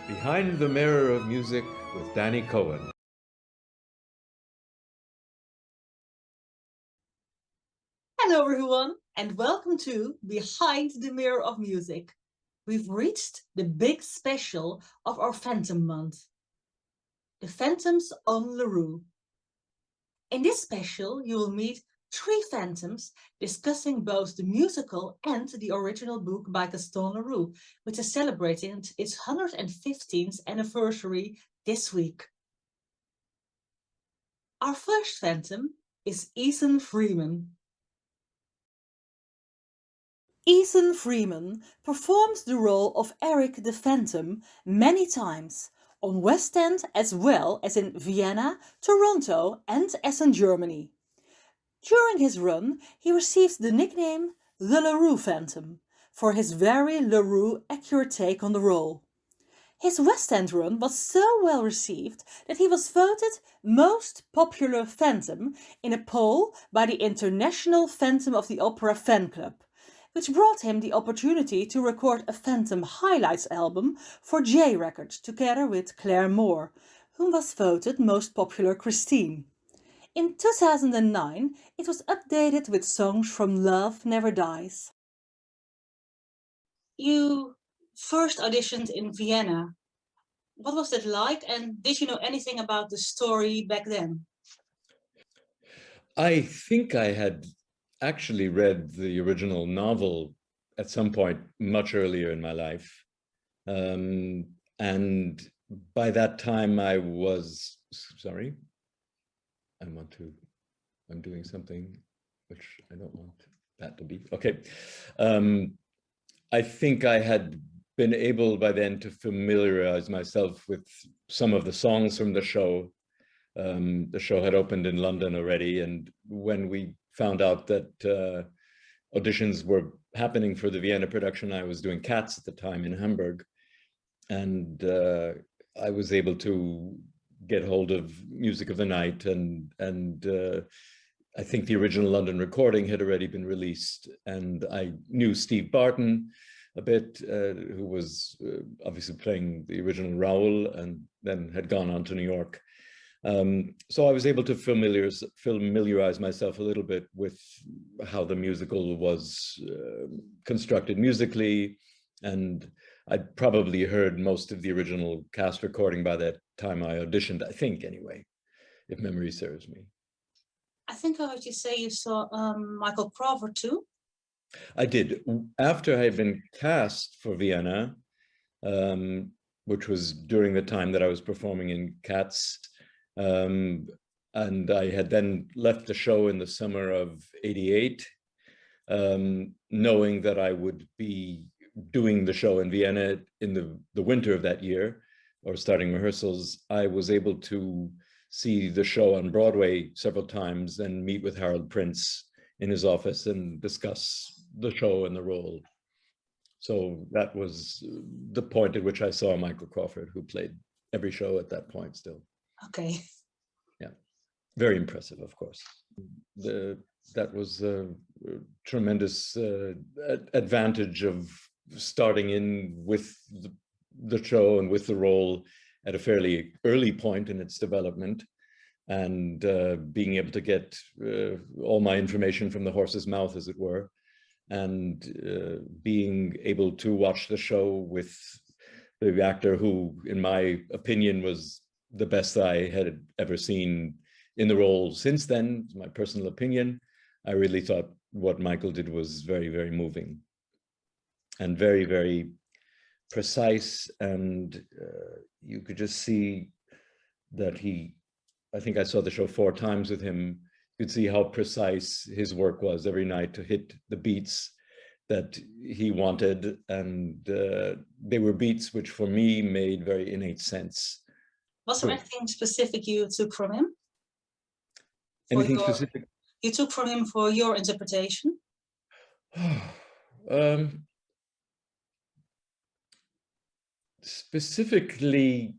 Behind the Mirror of Music with Dannii Cohen. Hello, everyone, and welcome to Behind the Mirror of Music. We've reached the big special of our Phantom month, the Phantoms on Leroux. In this special, you will meet three Phantoms discussing both the musical and the original book by Gaston Leroux, which is celebrating its 115th anniversary this week. Our first Phantom is Ethan Freeman. Ethan Freeman performed the role of Erik the Phantom many times, on West End as well as in Vienna, Toronto and Essen, Germany. During his run, he received the nickname the Leroux Phantom for his very Leroux accurate take on the role. His West End run was so well received that he was voted most popular Phantom in a poll by the International Phantom of the Opera fan club, which brought him the opportunity to record a Phantom Highlights album for J Records together with Claire Moore, whom was voted most popular Christine. In 2009, it was updated with songs from Love Never Dies. You first auditioned in Vienna. What was that like, and did you know anything about the story back then? I think I had actually read the original novel at some point much earlier in my life. And by that time I was, sorry, I'm doing something which I don't want that to be. Okay. I think I had been able by then to familiarize myself with some of the songs from the show. The show had opened in London already, and when we found out that auditions were happening for the Vienna production, I was doing Cats at the time in Hamburg, and I was able to get hold of Music of the Night, and I think the original London recording had already been released, and I knew Steve Barton a bit, who was obviously playing the original Raoul and then had gone on to New York. So I was able to familiarize myself a little bit with how the musical was constructed musically, and I'd probably heard most of the original cast recording by that time I auditioned, I think anyway, if memory serves me. I think I heard you say you saw Michael Crawford too. I did. After I had been cast for Vienna, which was during the time that I was performing in Cats, and I had then left the show in the summer of '88, knowing that I would be doing the show in Vienna in the winter of that year, or starting rehearsals. I was able to see the show on Broadway several times and meet with Harold Prince in his office and discuss the show and the role. So that was the point at which I saw Michael Crawford, who played every show at that point still. Okay. Yeah, very impressive, of course. That was a tremendous advantage of starting in with the show and with the role at a fairly early point in its development, and being able to get all my information from the horse's mouth, as it were, and being able to watch the show with the actor who, in my opinion, was the best I had ever seen in the role since then, my personal opinion. I really thought what Michael did was very, very moving and very, very precise, and you could just see that I think I saw the show 4 times with him. You could see how precise his work was every night to hit the beats that he wanted, and they were beats which for me made very innate sense. Was there anything specific you took from him? Anything specific? You took from him for your interpretation? Specifically,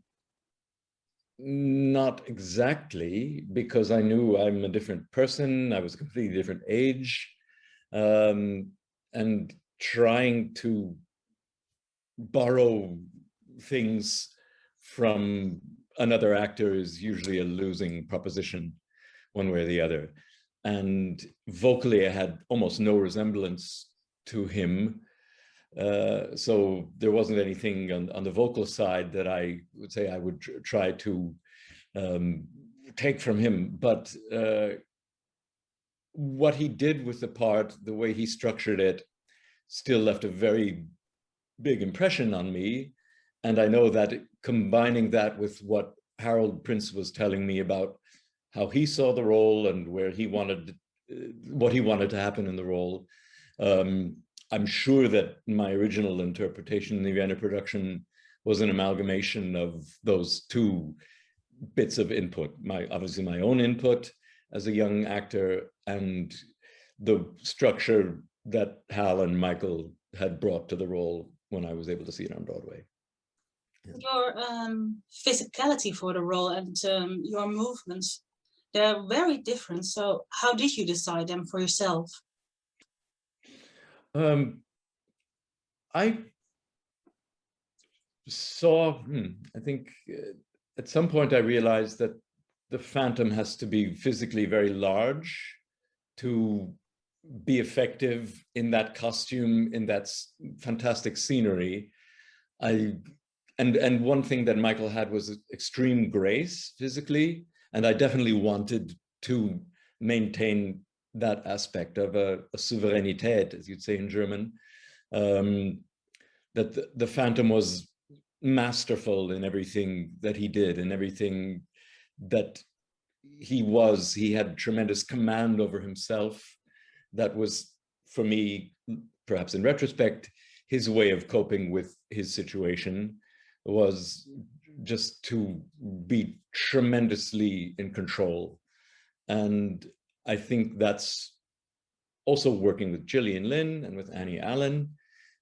not exactly, because I knew I'm a different person. I was a completely different age, and trying to borrow things from another actor is usually a losing proposition, one way or the other. And vocally, I had almost no resemblance to him. So there wasn't anything on the vocal side that I would say I would try to take from him. But what he did with the part, the way he structured it, still left a very big impression on me. And I know that combining that with what Harold Prince was telling me about how he saw the role and where he wanted, what he wanted to happen in the role, I'm sure that my original interpretation in the Vienna production was an amalgamation of those two bits of input, obviously my own input as a young actor and the structure that Hal and Michael had brought to the role when I was able to see it on Broadway. Your physicality for the role and your movements, they're very different. So how did you decide them for yourself? I saw, I think at some point I realized that the Phantom has to be physically very large to be effective in that costume, in that fantastic scenery. And one thing that Michael had was extreme grace physically, and I definitely wanted to maintain that aspect of a Souveränität, as you'd say in German, that the Phantom was masterful in everything that he did and everything that he had tremendous command over himself. That was, for me, perhaps in retrospect, his way of coping with his situation was just to be tremendously in control. And I think that's also working with Gillian Lynn and with Annie Allen.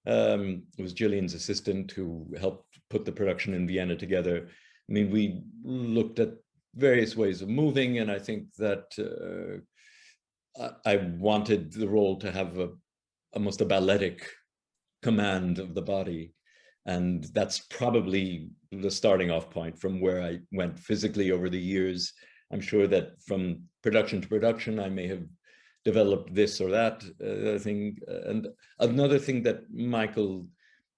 It was Gillian's assistant who helped put the production in Vienna together. I mean, we looked at various ways of moving, and I think that I wanted the role to have almost a balletic command of the body. And that's probably the starting off point from where I went physically over the years. I'm sure that from production to production, I may have developed this or that thing. And another thing that Michael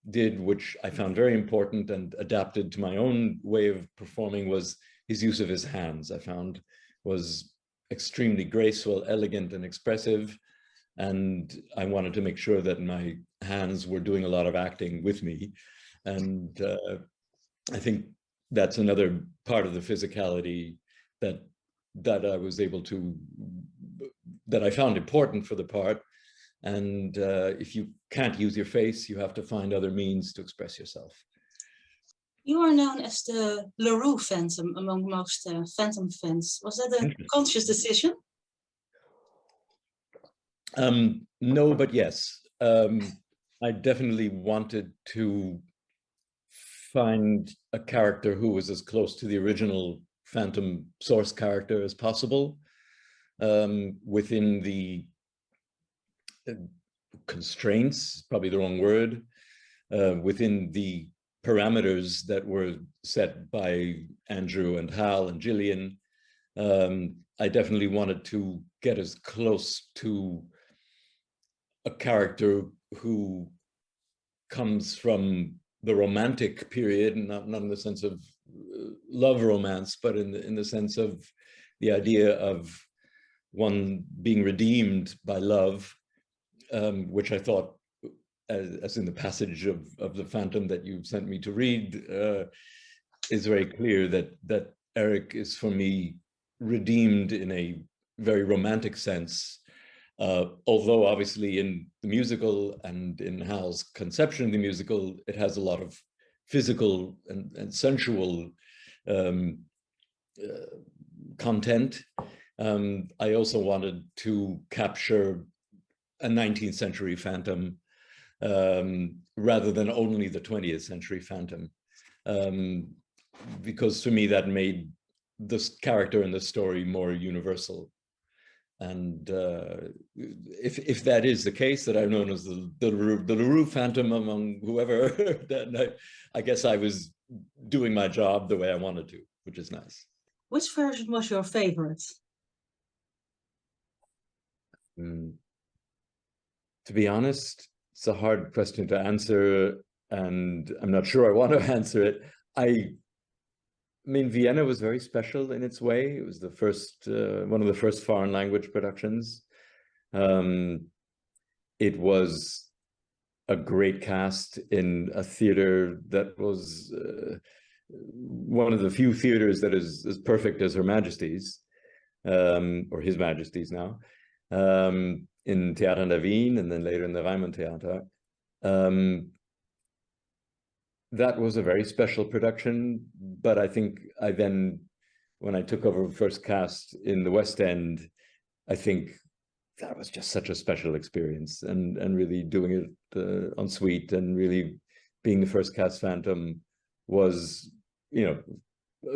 did, which I found very important and adapted to my own way of performing, was his use of his hands. I found was extremely graceful, elegant, and expressive. And I wanted to make sure that my hands were doing a lot of acting with me. And I think that's another part of the physicality that I was able to, that I found important for the part. And if you can't use your face, you have to find other means to express yourself. You are known as the Leroux Phantom among most Phantom fans. Was that a conscious decision? No, but yes. I definitely wanted to find a character who was as close to the original Phantom source character as possible, within the constraints, probably the wrong word, within the parameters that were set by Andrew and Hal and Gillian. I definitely wanted to get as close to a character who comes from the romantic period, not in the sense of love romance, but in the sense of the idea of one being redeemed by love, which I thought, as in the passage of the Phantom that you sent me to read, is very clear that Erik is, for me, redeemed in a very romantic sense. Although obviously in the musical and in Hal's conception of the musical, it has a lot of physical and sensual content. I also wanted to capture a 19th century Phantom rather than only the 20th century Phantom, because for me that made this character in the story more universal. And if that is the case, that I'm known as the Leroux phantom among whoever, then I guess I was doing my job the way I wanted to, which is nice. Which version was your favorite? To be honest, it's a hard question to answer, and I'm not sure I want to answer it. I mean, Vienna was very special in its way. It was the first, one of the first foreign language productions. It was a great cast in a theater that was one of the few theaters that is as perfect as Her Majesty's, or His Majesty's now, in Theater an der Wien and then later in the Reimann Theater. That was a very special production, but I think I then, when I took over first cast in the West End, I think that was just such a special experience, and really doing it en suite and really being the first cast Phantom was, you know,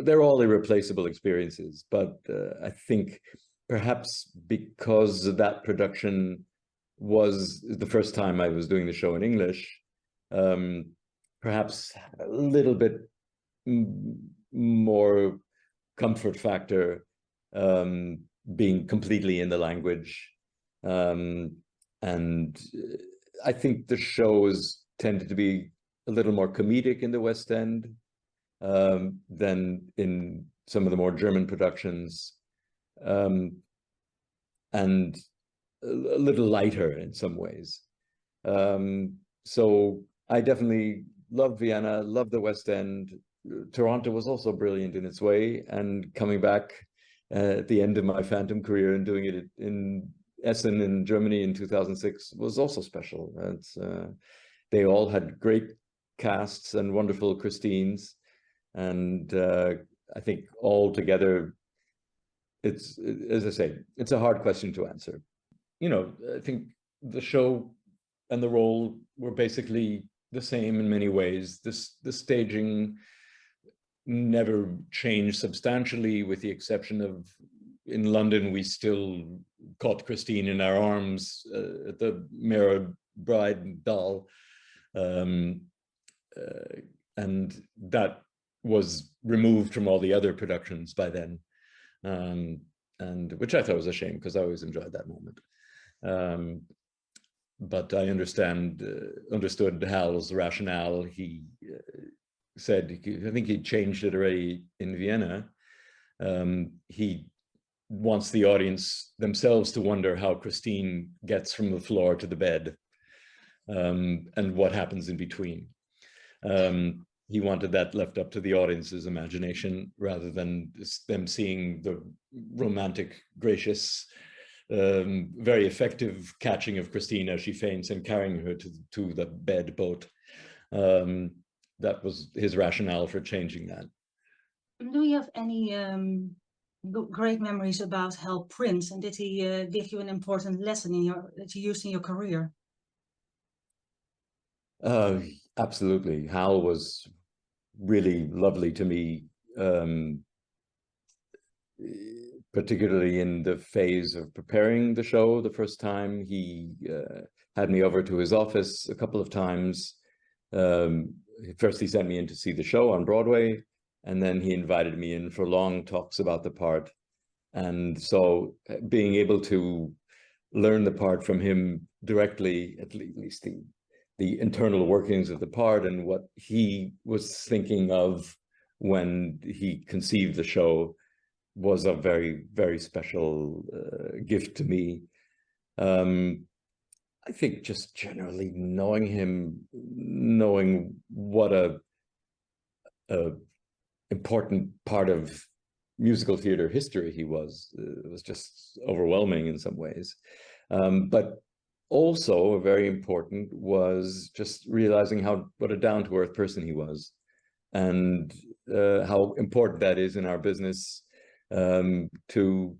they're all irreplaceable experiences. But I think perhaps because that production was the first time I was doing the show in English, perhaps a little bit more comfort factor being completely in the language. And I think the shows tended to be a little more comedic in the West End than in some of the more German productions, and a little lighter in some ways. So I definitely loved Vienna, loved the West End. Toronto was also brilliant in its way, and coming back at the end of my Phantom career and doing it in Essen in Germany in 2006 was also special. They all had great casts and wonderful Christines, and I think all together, it's, as I say, it's a hard question to answer. You know, I think the show and the role were basically the same in many ways. The staging never changed substantially, with the exception of in London, we still caught Christine in our arms at the Mirror Bride doll. And that was removed from all the other productions by then. And which I thought was a shame, because I always enjoyed that moment. But I understood Hal's rationale. He said, I think he changed it already in Vienna. He wants the audience themselves to wonder how Christine gets from the floor to the bed, and what happens in between. He wanted that left up to the audience's imagination, rather than them seeing the romantic, gracious, very effective catching of Christine as she faints and carrying her to the bed boat. That was his rationale for changing that. Do you have any great memories about Hal Prince, and did he give you an important lesson that you used in your career? Absolutely. Hal was really lovely to me, particularly in the phase of preparing the show the first time. He had me over to his office a couple of times. First, he sent me in to see the show on Broadway, and then he invited me in for long talks about the part. And so being able to learn the part from him directly, at least the internal workings of the part and what he was thinking of when he conceived the show, was a very, very special gift to me. I think just generally knowing him, knowing what a important part of musical theater history he was just overwhelming in some ways. But also very important was just realizing what a down-to-earth person he was, and how important that is in our business, to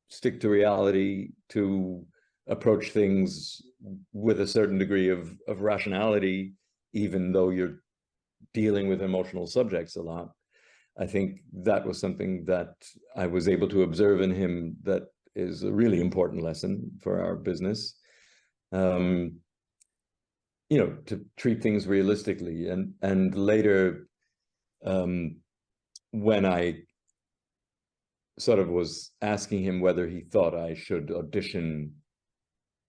stick to reality, to approach things with a certain degree of rationality, even though you're dealing with emotional subjects a lot. I think that was something that I was able to observe in him that is a really important lesson for our business. You know, to treat things realistically. And later, when I sort of was asking him whether he thought I should audition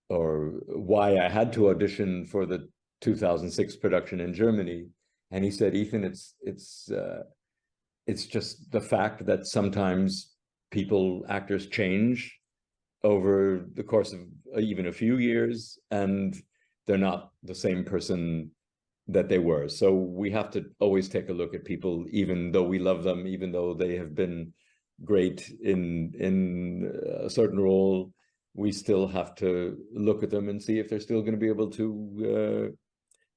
or why I had to audition for the 2006 production in Germany, and he said, Ethan, it's just the fact that sometimes actors change over the course of even a few years, and they're not the same person that they were. So we have to always take a look at people, even though we love them, even though they have been great in a certain role, we still have to look at them and see if they're still going to be able to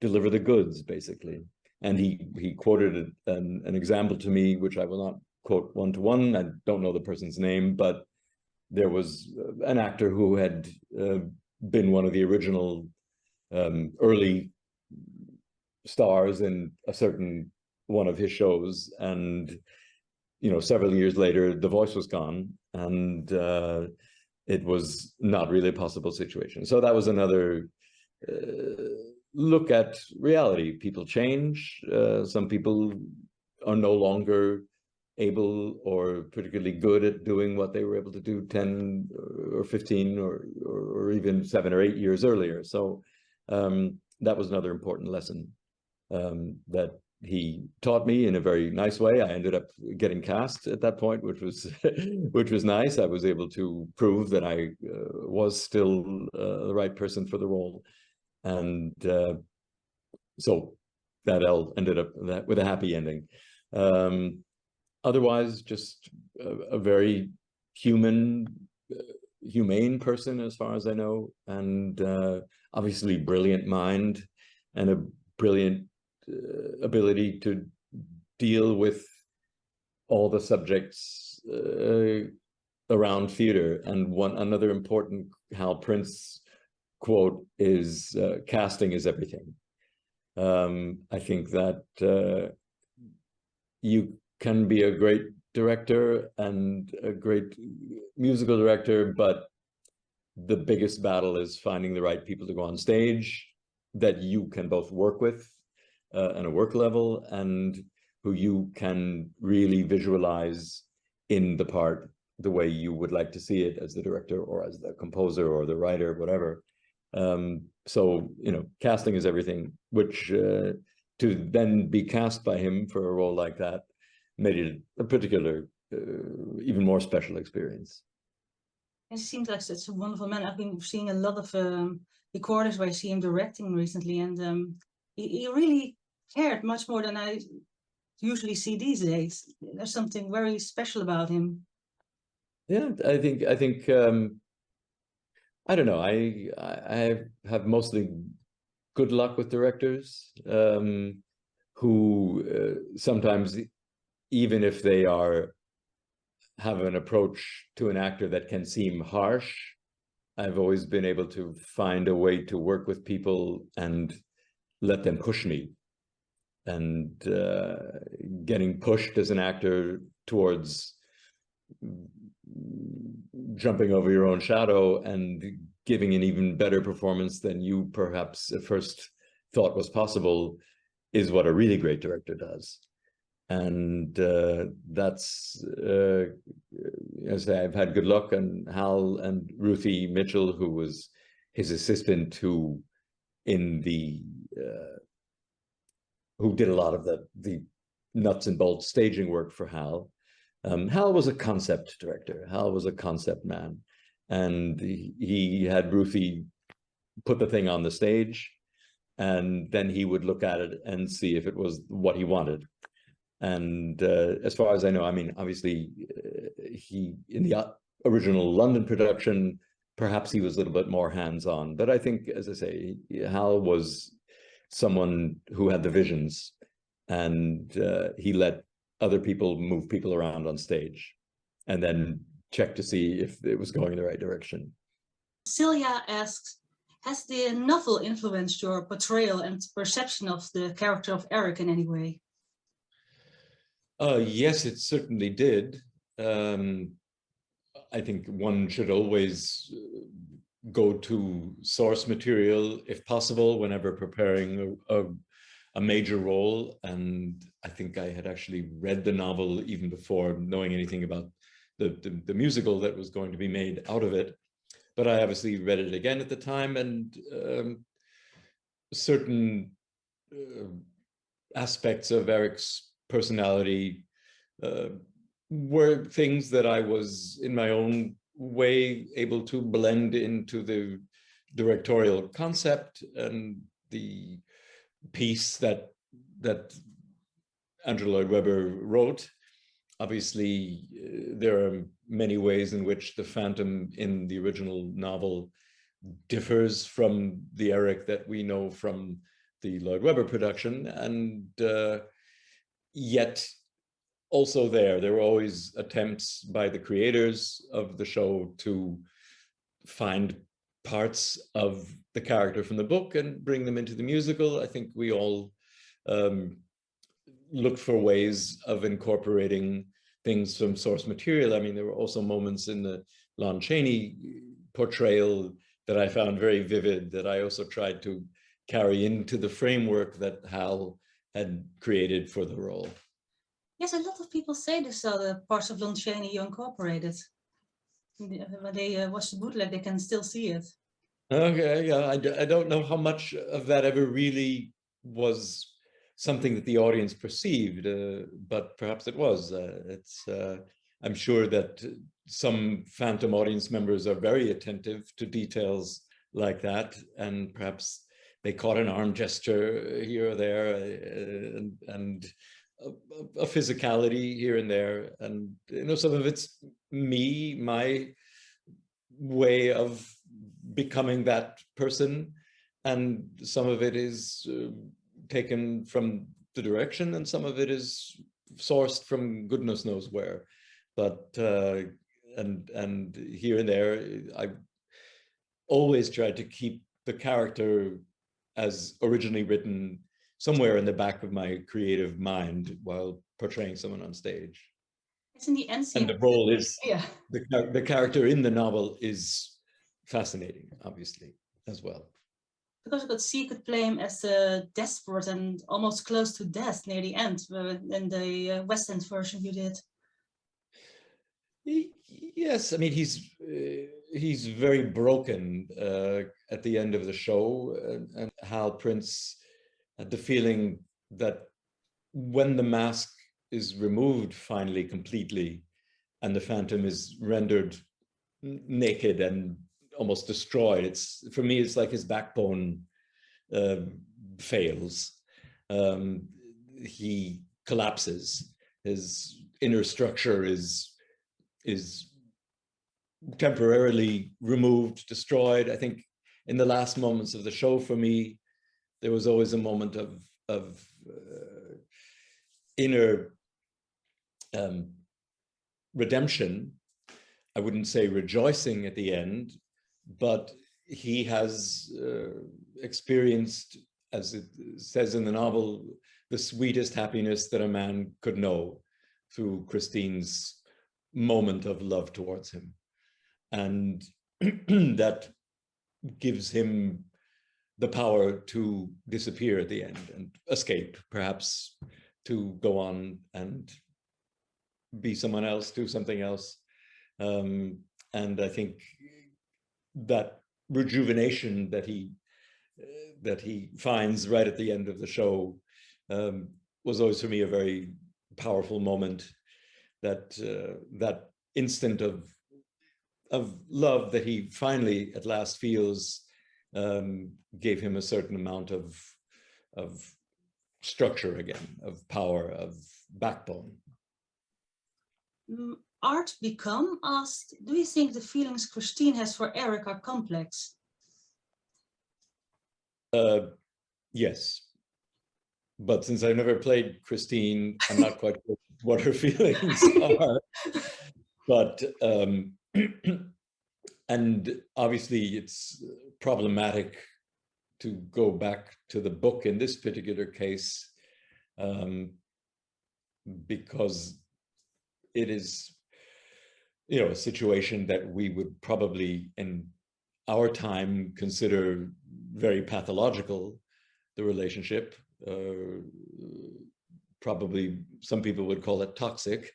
deliver the goods, basically. And he quoted an example to me, which I will not quote one-to-one. I don't know the person's name, but there was an actor who had been one of the original early stars in a certain one of his shows, and you know, several years later the voice was gone, and it was not really a possible situation. So that was another look at reality. People change. Some people are no longer able or particularly good at doing what they were able to do 10 or 15 or even 7 or 8 years earlier. So that was another important lesson that he taught me in a very nice way. I ended up getting cast at that point, which was which was nice. I was able to prove that I was still the right person for the role, and so that all ended up with a happy ending. Otherwise, just a very humane person, as far as I know, and obviously brilliant mind and a brilliant ability to deal with all the subjects around theater. And another important Hal Prince quote is, casting is everything. I think that you can be a great director and a great musical director, but the biggest battle is finding the right people to go on stage that you can both work with on a work level, and who you can really visualize in the part the way you would like to see it as the director or as the composer or the writer, whatever. So, you know, casting is everything, which to then be cast by him for a role like that made it a particular, even more special experience. It seems like such a wonderful man. I've been seeing a lot of recordings where I see him directing recently, and he really cared much more than I usually see these days. There's something very special about him. Yeah, I think I don't know. I have mostly good luck with directors who sometimes, even if they have an approach to an actor that can seem harsh, I've always been able to find a way to work with people and let them push me. And getting pushed as an actor towards jumping over your own shadow and giving an even better performance than you perhaps at first thought was possible is what a really great director does. And that's, as I've had good luck, and Hal and Ruthie Mitchell, who was his assistant, who did a lot of the nuts and bolts staging work for Hal. Hal was a concept director. Hal was a concept man, and he had Ruthie put the thing on the stage, and then he would look at it and see if it was what he wanted. And as far as I know, I mean, obviously, he in the original London production, perhaps he was a little bit more hands-on. But I think, as I say, Hal was someone who had the visions, and he let other people move people around on stage and then check to see if it was going in the right direction. Celia asks, has the novel influenced your portrayal and perception of the character of Erik in any way? Yes, it certainly did. I think one should always go to source material if possible whenever preparing a major role. And I think I had actually read the novel even before knowing anything about the musical that was going to be made out of it. But I obviously read it again at the time, and certain aspects of Erik's personality were things that I was in my own way able to blend into the directorial concept and the piece that Andrew Lloyd Webber wrote. Obviously, there are many ways in which the Phantom in the original novel differs from the Erik that we know from the Lloyd Webber production, and yet also there were always attempts by the creators of the show to find parts of the character from the book and bring them into the musical. I think we all looked for ways of incorporating things from source material. I mean, there were also moments in the Lon Chaney portrayal that I found very vivid that I also tried to carry into the framework that Hal had created for the role. Yes, a lot of people say this, the parts of Lon Chaney you incorporated. When they watch the bootleg, they can still see it. Okay, yeah, I don't know how much of that ever really was something that the audience perceived, but perhaps it was. I'm sure that some Phantom audience members are very attentive to details like that, and perhaps they caught an arm gesture here or there, and a physicality here and there, and some of it's me, my way of becoming that person, and some of it is taken from the direction, and some of it is sourced from goodness knows where. But and here and there, I always tried to keep the character as originally written somewhere in the back of my creative mind while portraying someone on stage. It's in the end scene. And the role is, yeah, the character in the novel is fascinating, obviously, as well. because I could see you could play him as desperate and almost close to death near the end in the West End version you did. Yes, I mean, he's very broken at the end of the show, and Hal Prince had the feeling that when the mask is removed finally completely and the Phantom is rendered naked and almost destroyed, for me it's like his backbone fails. He collapses. His inner structure is temporarily removed, destroyed. I think in the last moments of the show, for me, there was always a moment of inner redemption. I wouldn't say rejoicing at the end, but he has experienced, as it says in the novel, the sweetest happiness that a man could know through Christine's moment of love towards him. And that gives him the power to disappear at the end and escape, perhaps to go on and be someone else, do something else. And I think that rejuvenation that he finds right at the end of the show was always for me a very powerful moment. That instant of love that he finally at last feels gave him a certain amount of structure again, of power, of backbone. Art Become asked, do you think the feelings Christine has for Erik are complex? Yes. But since I've never played Christine, I'm not quite sure what her feelings are. But, and obviously it's problematic to go back to the book in this particular case, because it is you know, a situation that we would probably in our time consider very pathological, the relationship. Probably some people would call it toxic.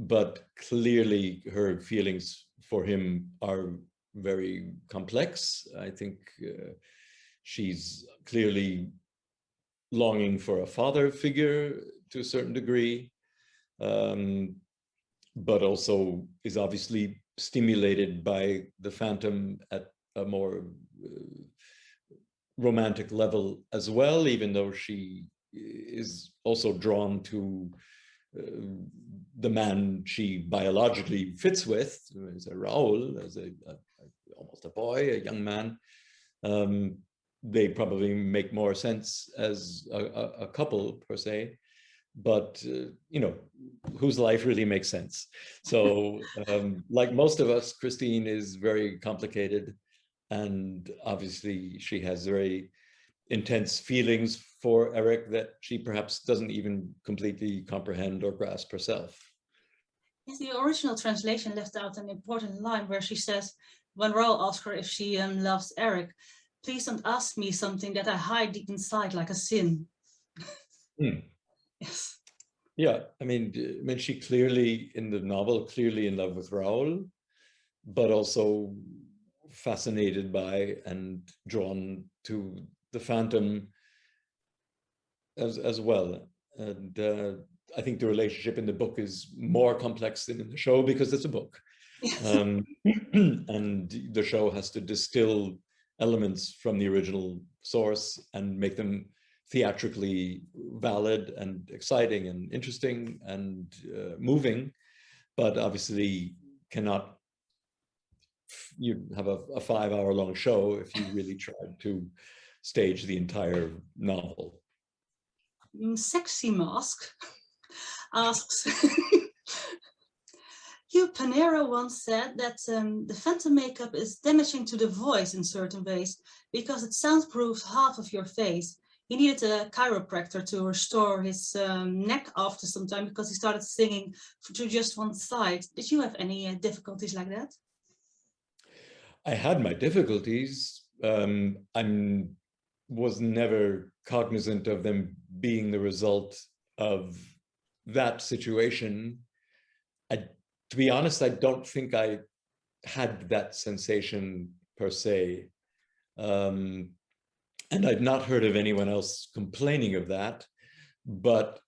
But clearly her feelings for him are very complex. I think she's clearly longing for a father figure to a certain degree, but also is obviously stimulated by the phantom at a more romantic level as well, even though she is also drawn to the man she biologically fits with, as a Raoul, as almost a boy, a young man. They probably make more sense as a couple per se, but you know, whose life really makes sense. So like most of us, Christine is very complicated, and obviously she has very intense feelings for Erik that she perhaps doesn't even completely comprehend or grasp herself. Yes, the original translation left out an important line where she says, when Raoul asks her if she loves Erik, please don't ask me something that I hide deep inside like a sin. Yes. Yeah, I mean, she clearly in the novel, clearly in love with Raoul, but also fascinated by and drawn to the phantom as well. And I think the relationship in the book is more complex than in the show because it's a book. Yes. And the show has to distill elements from the original source and make them theatrically valid and exciting and interesting and moving, but obviously cannot you have a 5-hour long show if you really tried to stage the entire novel. Sexy Mask asks, Hugh Panera once said that the phantom makeup is damaging to the voice in certain ways because it soundproofs half of your face. He needed a chiropractor to restore his neck after some time because he started singing to just one side. Did you have any difficulties like that? I had my difficulties. I was never cognizant of them being the result of that situation. To be honest, I don't think I had that sensation per se. And I've not heard of anyone else complaining of that. But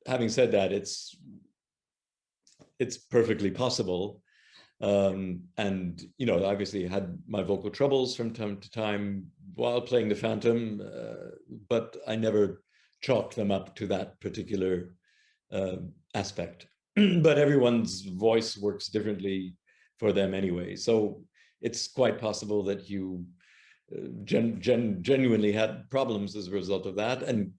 having said that, it's perfectly possible. And, you know, obviously had my vocal troubles from time to time while playing the phantom, but I never chalked them up to that particular aspect. But everyone's voice works differently for them anyway. So it's quite possible that you genuinely had problems as a result of that. And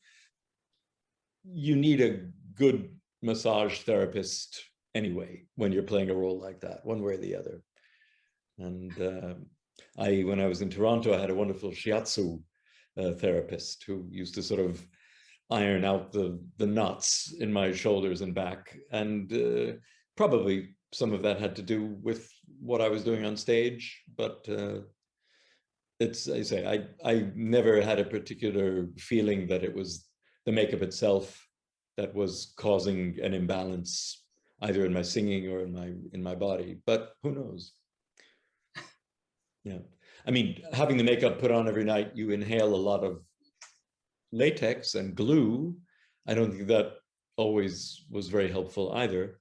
you need a good massage therapist anyway when you're playing a role like that, one way or the other. And when I was in Toronto, I had a wonderful shiatsu therapist who used to sort of iron out the knots in my shoulders and back. And probably some of that had to do with what I was doing on stage, but I never had a particular feeling that it was the makeup itself that was causing an imbalance either in my singing or in my body, but who knows? Yeah, I mean, having the makeup put on every night, you inhale a lot of latex and glue. I don't think that always was very helpful either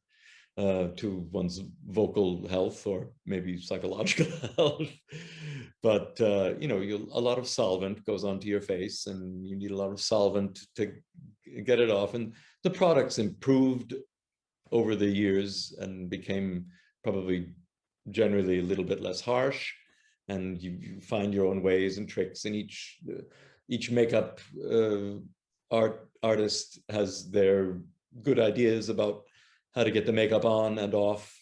to one's vocal health or maybe psychological health. But you know, a lot of solvent goes onto your face, and you need a lot of solvent to get it off. And the products improved over the years and became probably generally a little bit less harsh. And you find your own ways and tricks, and each makeup artist has their good ideas about how to get the makeup on and off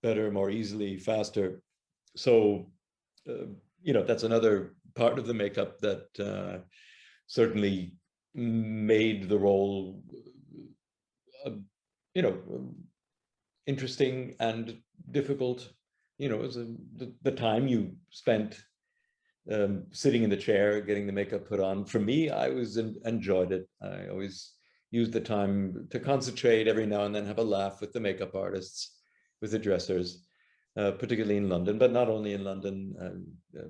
better, more easily, faster. So, you know, that's another part of the makeup that certainly made the role, you know, interesting and difficult. You know, it was the time you spent sitting in the chair, getting the makeup put on. For me, I enjoyed it. I always used the time to concentrate, every now and then have a laugh with the makeup artists, with the dressers, particularly in London, but not only in London,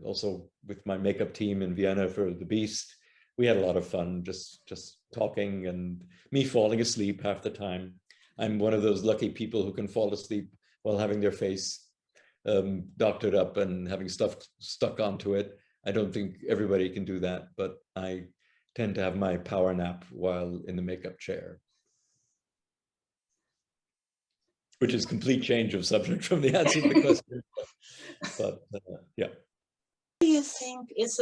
also with my makeup team in Vienna for The Beast. We had a lot of fun just talking, and me falling asleep half the time. I'm one of those lucky people who can fall asleep while having their face doctored up and having stuff stuck onto it. I don't think everybody can do that, but I tend to have my power nap while in the makeup chair. Which is complete change of subject from the answer to the question. But yeah. What do you think is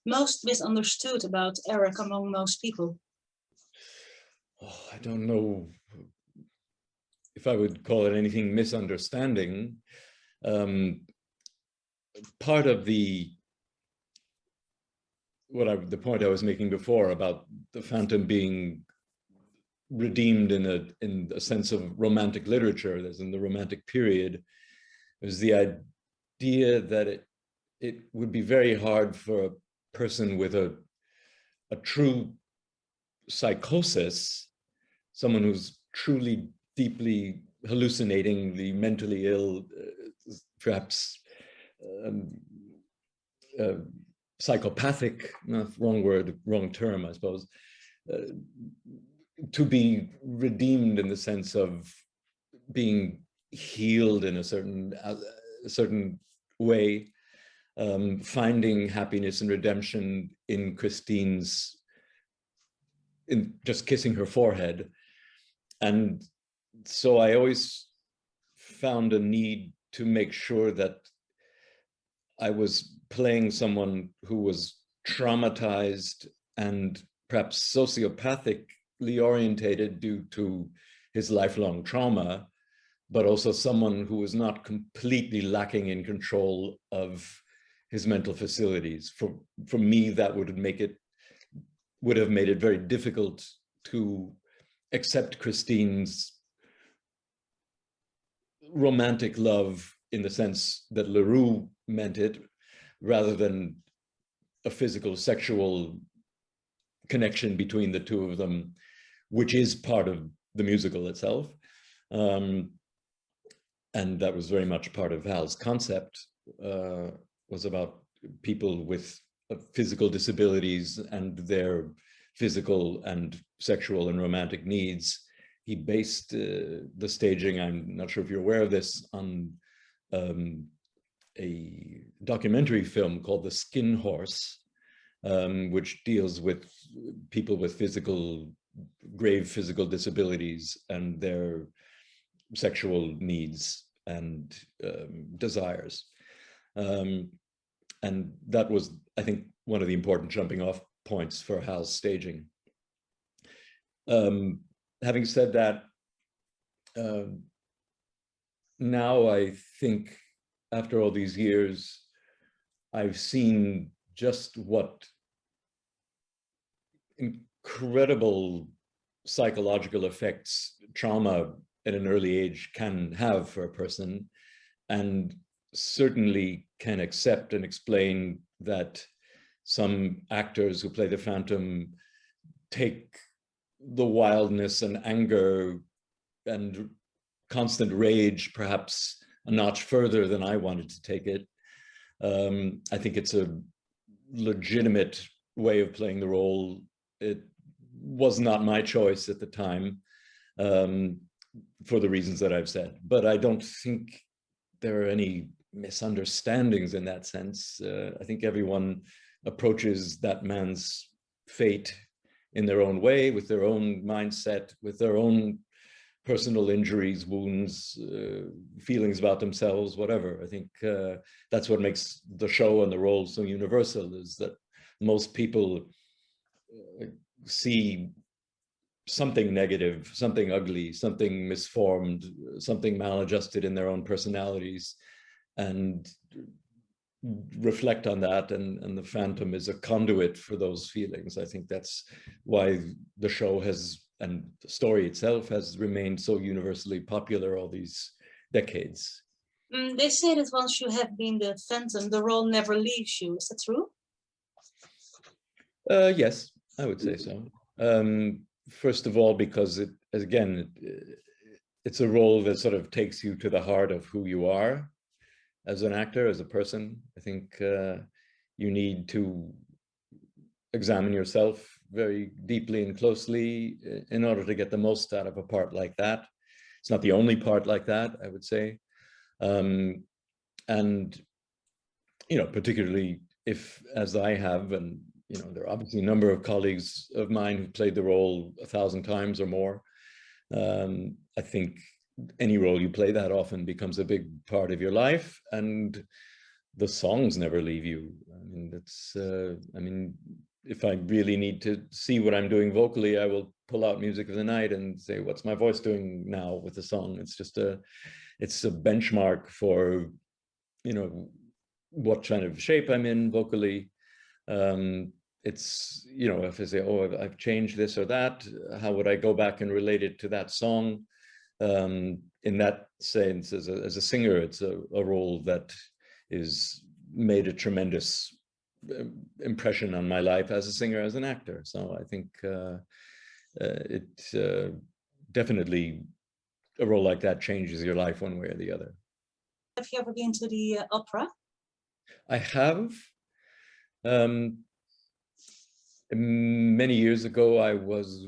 most misunderstood about Erik among most people? Oh, I don't know if I would call it anything misunderstanding. Part of the point I was making before about the Phantom being redeemed in a sense of romantic literature, as in the Romantic period, was the idea that it would be very hard for a person with a true psychosis, someone who's truly deeply hallucinating, the mentally ill, perhaps psychopathic, wrong word, wrong term, I suppose, to be redeemed in the sense of being healed in a certain way, finding happiness and redemption in Christine's, in just kissing her forehead. And so I always found a need to make sure that I was playing someone who was traumatized and perhaps sociopathically orientated due to his lifelong trauma, but also someone who was not completely lacking in control of his mental facilities. For me, that would have made it very difficult to accept Christine's romantic love in the sense that Leroux meant it, rather than a physical, sexual connection between the two of them, which is part of the musical itself. And that was very much part of Val's concept, was about people with physical disabilities and their physical and sexual and romantic needs. He based the staging, I'm not sure if you're aware of this, on a documentary film called The Skin Horse, which deals with people with grave physical disabilities and their sexual needs and desires. And that was, I think, one of the important jumping off points for Hal's staging. Having said that, now I think after all these years, I've seen just what incredible psychological effects trauma at an early age can have for a person, and certainly can accept and explain that some actors who play the Phantom take the wildness and anger and constant rage perhaps a notch further than I wanted to take it. I think it's a legitimate way of playing the role. It was not my choice at the time, for the reasons that I've said, but I don't think there are any misunderstandings in that sense. I think everyone approaches that man's fate in their own way, with their own mindset, with their own personal injuries, wounds, feelings about themselves, whatever. I think that's what makes the show and the role so universal, is that most people see something negative, something ugly, something misformed, something maladjusted in their own personalities, and reflect on that, and the Phantom is a conduit for those feelings. I think that's why the show has and the story itself has remained so universally popular all these decades. They say that once you have been the Phantom, the role never leaves you. Is that true? Yes, I would say so. First of all, because it's a role that sort of takes you to the heart of who you are as an actor, as a person. I think you need to examine yourself very deeply and closely in order to get the most out of a part like that. It's not the only part like that, I would say. And, particularly if, as I have, and, there are obviously a number of colleagues of mine who played the role 1,000 times or more. I think any role you play that often becomes a big part of your life, and the songs never leave you. If I really need to see what I'm doing vocally, I will pull out Music of the Night and say, what's my voice doing now with the song? It's just it's a benchmark for, what kind of shape I'm in vocally. It's, if I say, oh, I've changed this or that, how would I go back and relate it to that song? In that sense, as a singer, it's a role that is made a tremendous impression on my life as a singer, as an actor. So I think it definitely, a role like that changes your life one way or the other. Have you ever been to the opera? I have. Many years ago, I was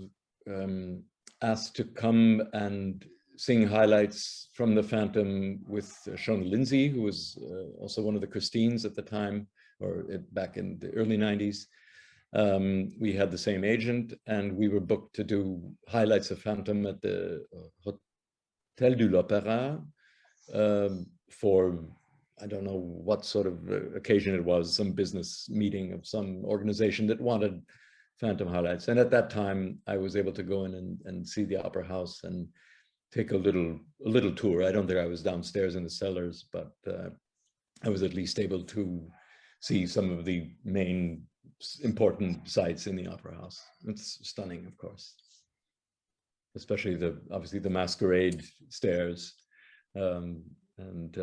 asked to come and sing highlights from The Phantom with Shona Lindsay, who was also one of the Christines at the time, or back in the early 90s. We had the same agent, and we were booked to do highlights of Phantom at the Hotel de l'Opéra for, I don't know what sort of occasion it was, some business meeting of some organization that wanted Phantom highlights. And at that time, I was able to go in and see the Opera House and take a little tour. I don't think I was downstairs in the cellars, but I was at least able to see some of the main important sites in the Opera House. It's stunning, of course, especially obviously the Masquerade stairs. And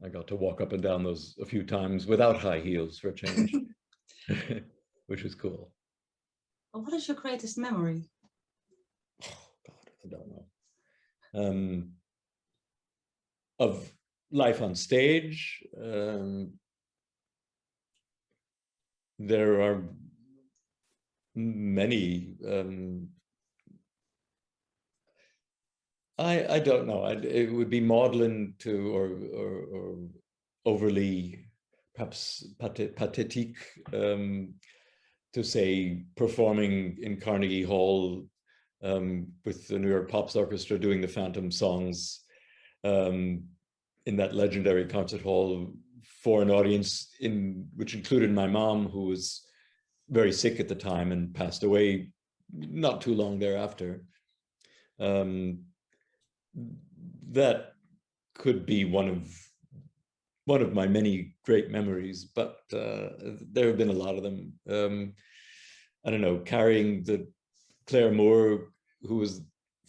I got to walk up and down those a few times without high heels for a change, which was cool. Well, what is your greatest memory? God, I don't know. Of life on stage, there are many. I don't know. It would be maudlin to or overly perhaps pathetic to say performing in Carnegie Hall with the New York Pops Orchestra doing the Phantom songs in that legendary concert hall for an audience which included my mom, who was very sick at the time and passed away not too long thereafter. That could be one of my many great memories, but there have been a lot of them. I don't know, carrying Claire Moore, who was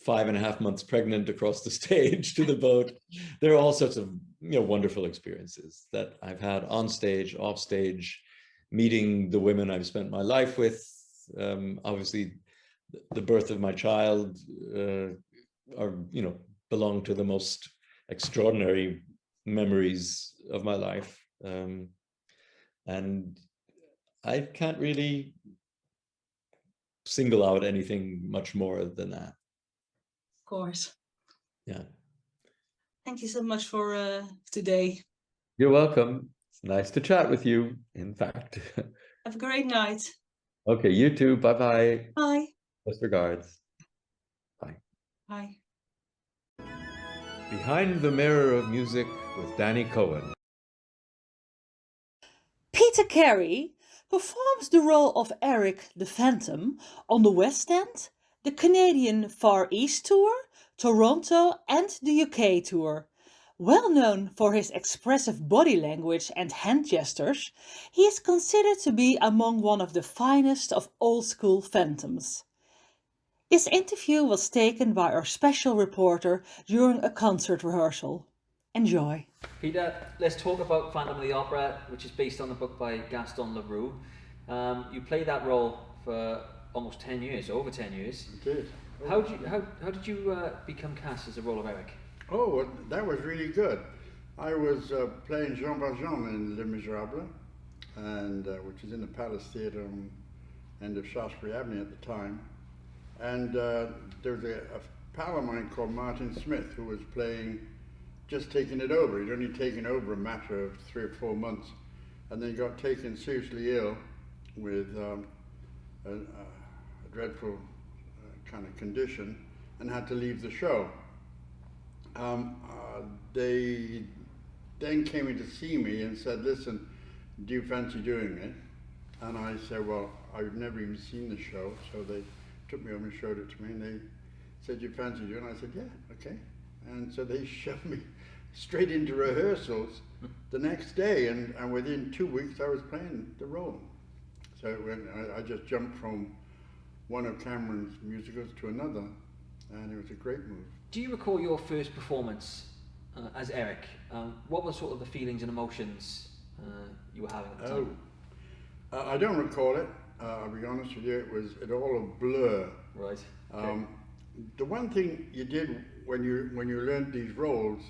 5.5 months pregnant, across the stage to the boat. There are all sorts of wonderful experiences that I've had on stage, off stage, meeting the women I've spent my life with. Obviously, the birth of my child belong to the most extraordinary memories of my life. And I can't really single out anything much more than that. Of course. Yeah. Thank you so much for today. You're welcome. It's nice to chat with you, in fact. Have a great night. Okay, you too. Bye-bye. Bye. Best regards. Bye. Bye. Behind the Mirror of Music with Dannii Cohen. Peter Karrie performs the role of Erik the Phantom on the West End, the Canadian Far East Tour, Toronto and the UK Tour. Well known for his expressive body language and hand gestures, he is considered to be among one of the finest of old school Phantoms. This interview was taken by our special reporter during a concert rehearsal. Enjoy. Peter, let's talk about Phantom of the Opera, which is based on the book by Gaston Leroux. You played that role for almost 10 years, over 10 years. I did. How did you become cast as the role of Erik? Oh, well, that was really good. I was playing Jean Valjean in Les Miserables, and which is in the Palace Theatre on end of Shaftesbury Avenue at the time. And there was a pal of mine called Martin Smith who was playing, just taking it over. He'd only taken over a matter of 3 or 4 months, and then got taken seriously ill with a dreadful kind of condition and had to leave the show. They then came in to see me and said, listen, do you fancy doing it? And I said, well, I've never even seen the show, so they took me over and showed it to me, and they said, do you fancy doing it? And I said, yeah, okay. And so they shoved me straight into rehearsals the next day, and within 2 weeks I was playing the role. So I just jumped from one of Cameron's musicals to another, and it was a great move. Do you recall your first performance as Erik? What were sort of the feelings and emotions you were having at the time? I don't recall it. I'll be honest with you. It all a blur. Right. Okay. The one thing you did when you learned these roles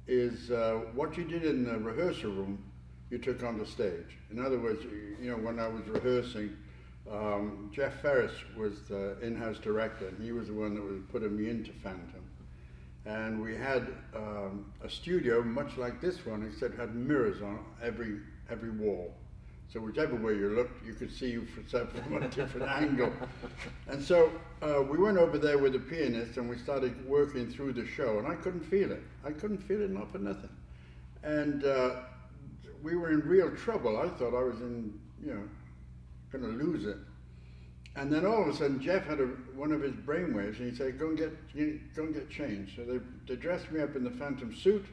is what you did in the rehearsal room, you took on the stage. In other words, you know, when I was rehearsing, Jeff Ferris was the in-house director, and he was the one that was putting me into Phantom. And we had a studio much like this one, except it had mirrors on every wall. So whichever way you looked, you could see yourself from a different angle. And so we went over there with the pianist, and we started working through the show, and I couldn't feel it. I couldn't feel it, not for nothing. And we were in real trouble. I thought I was going to lose it. And then all of a sudden, Jeff had one of his brainwaves, and he said, go and get changed. So they dressed me up in the Phantom suit,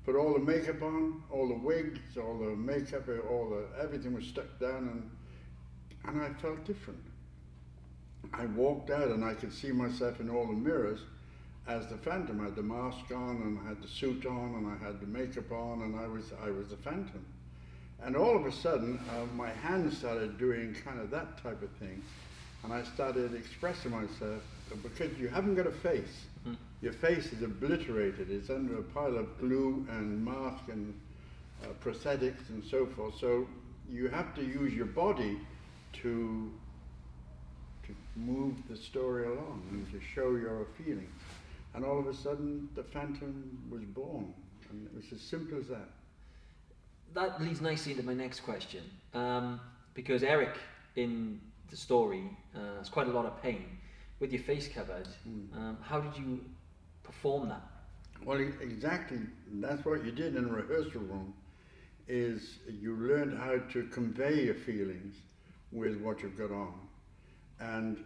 put all the makeup on, all the wigs, all the makeup, everything was stuck down, and I felt different. I walked out and I could see myself in all the mirrors as the Phantom. I had the mask on, and I had the suit on, and I had the makeup on, and I was the Phantom. And all of a sudden, my hands started doing kind of that type of thing, and I started expressing myself, because you haven't got a face. Mm-hmm. Your face is obliterated. It's under a pile of glue and mask and prosthetics and so forth. So you have to use your body to move the story along and to show your feelings. And all of a sudden, the Phantom was born, and it was as simple as that. That leads nicely into my next question, because Erik in the story has quite a lot of pain with your face covered. How did you perform that? Well, exactly. That's what you did in a rehearsal room. Is you learned how to convey your feelings with what you've got on, and